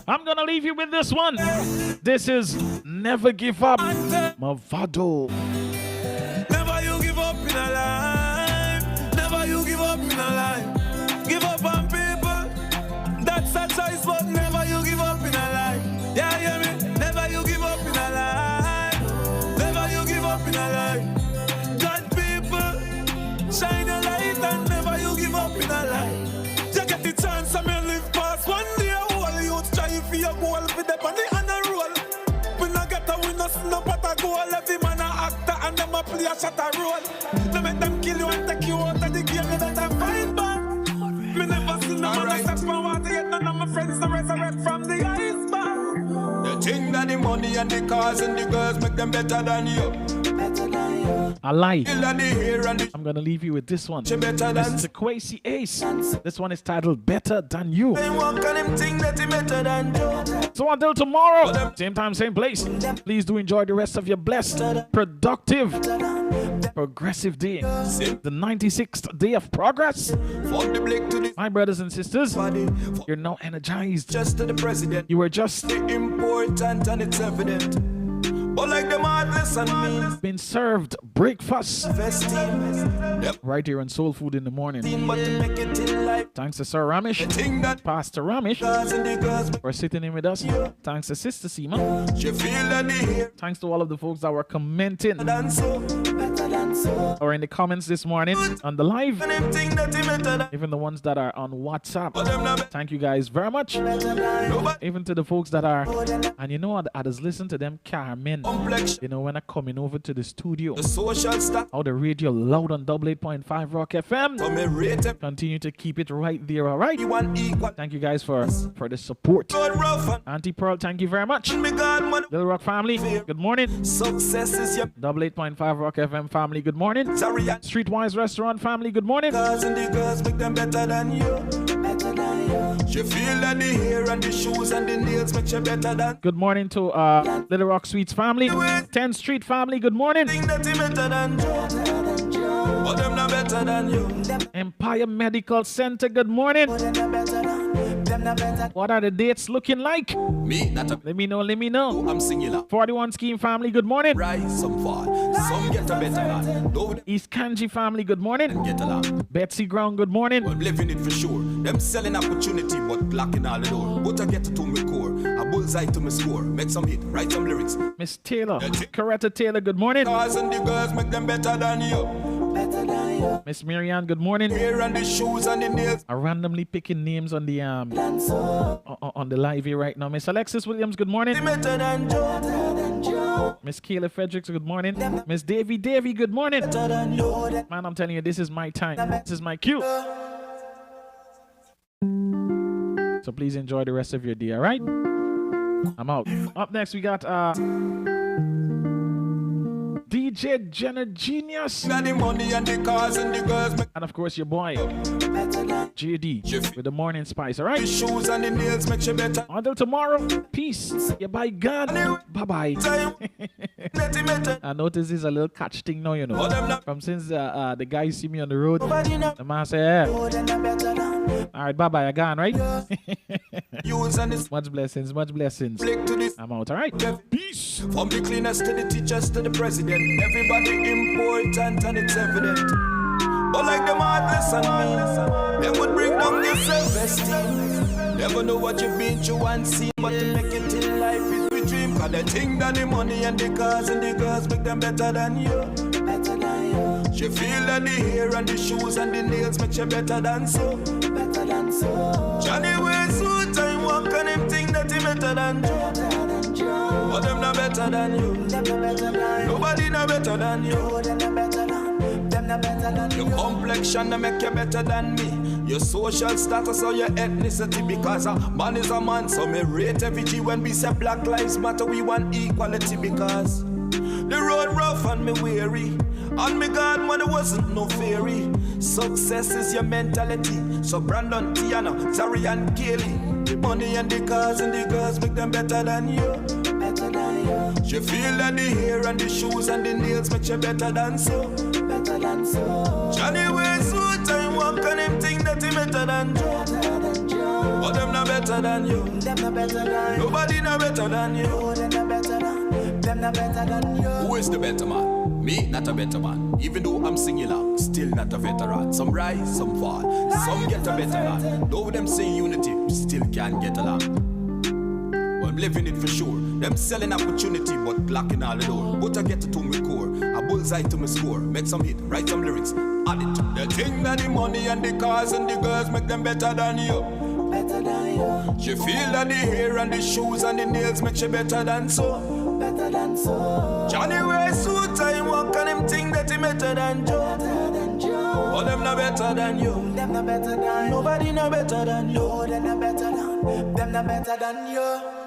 I'm gonna leave you with this one. This is Never Give Up, Mavado. Never you give up in a life. Never you give up in a life. Give up on people. That's a choice, but never you give up in a life. Yeah, hear me? Never you give up in a life. Never you give up in a life. God people, shine a light and never you give up in a life. You get the chance and me live past one day. All you try for your goal for the money and a roll. We not get a win, no snap at a goal. Every man a actor and them a play a shot a role. No make them kill you and take you out of the game. You better fight back. Me never seen no man step from water yet. None of my friends to resurrect from the iceberg. The thing that the money and the cars and the girls make them better than you. I lie. I'm gonna leave you with this one. Mr. Kwesi Ace. This one is titled Better Than You. So until tomorrow, same time, same place. Please do enjoy the rest of your blessed, productive, progressive day. The 96th day of progress. My brothers and sisters, you're now energized. Just to the president. You were just important and it's evident. But like them heartless and mean. Been served breakfast right here on Soul Food in the morning. Thanks to Sir Ramesh, Pastor Ramesh, for sitting in with us. Thanks to Sister Seema. Thanks to all of the folks that were commenting or in the comments this morning on the live. Even the ones that are on WhatsApp. Thank you guys very much. Even to the folks that are, and you know what, I just listen to them Carmen. You know, when I'm coming over to the studio, how the radio loud on 88.5 Rock FM. Continue to keep it right there, all right? Thank you guys for the support. Auntie Pearl, thank you very much. Little Rock family, good morning. Success is your 88.5 Rock FM family, good morning. Streetwise Restaurant family, good morning. Girls and the girls make them better than you. You feel that the hair and the shoes and the nails make you better than. Good morning to Little Rock Sweets family. 10th Street family, good morning. Empire Medical Center, good morning. What are the dates looking like? Let me know. I'm singular. 41 Scheme family, good morning. Rise, some fall, some get a better land. East Kanji family, good morning. Get along. Betsy Ground, good morning. I'm living it for sure. Them selling opportunity, but locking all the door. But I get to my core. A bullseye to my score. Make some hit, write some lyrics. Miss Taylor, Coretta Taylor, good morning. Cars and the girls make them better than you. Miss Marianne, good morning. Hair and the shoes and the nails. I'm randomly picking names on the on the live here right now. Miss Alexis Williams, good morning. Better than Joe. Miss Kayla Fredericks, good morning. Miss Davy, good morning. Man, I'm telling you, this is my time. This is my cue. So please enjoy the rest of your day, all right? I'm out. Up next, we got DJ Jenner Genius. And of course, your boy, JD, with the morning spice, all right? Shoes and the nails make you better. Until tomorrow, peace. Yeah, bye, God. Bye-bye. I notice this a little catch thing now, you know. From since the guys see me on the road, the man say, yeah. All right, bye-bye, I gone, right? Much blessings, much blessings. I'm out, all right? Peace. From the cleaners to the teachers to the president, everybody important and it's evident. But like them heartless and me, they would bring down their self-esteem. Never know what you've been through and seen, but to make it in life is we dream. Cause they think that the money and the cars and the girls make them better than you. Better than you. She feel that the hair and the shoes and the nails make you better than so. Better than so. Johnny wears suit and walk on him think that he better than Joe. But them not better than you. Nobody not better than you. Your complexion not make you better than me. Your social status or your ethnicity. Because a man is a man, so me rate every G. When we say Black Lives Matter, we want equality. Because the road rough and me weary. On me God, man, there wasn't no fairy. Success is your mentality. So Brandon, Tiana, Zari and Kaylee, the money and the cars and the girls make them better than you. Better than you. You feel that the hair and the shoes and the nails make you better than so. Better than so. Johnny wears suit and walk on him think that he better than Joe. But them not better than you. Them not better than you. Nobody not better than you. Them not better than. Them not better than you. Who is the better man? Me, not a better man. Even though I'm singular, still not a veteran. Some rise, some fall. Some get a better man. Though them say unity, still can't get along. Well, I'm living it for sure. Them selling opportunity, but blocking all the door. But I get it to me core. A bullseye to me score. Make some hit, write some lyrics, add it. They think that the money and the cars and the girls make them better than you. Better than you. She feel that the hair and the shoes and the nails make you better than so. Better than so. Johnny wears suit and walk on him think that he better than Joe. Better than Joe. But them not better than you. Them not better than. Nobody not better than you. Them not better than. Them not better than you.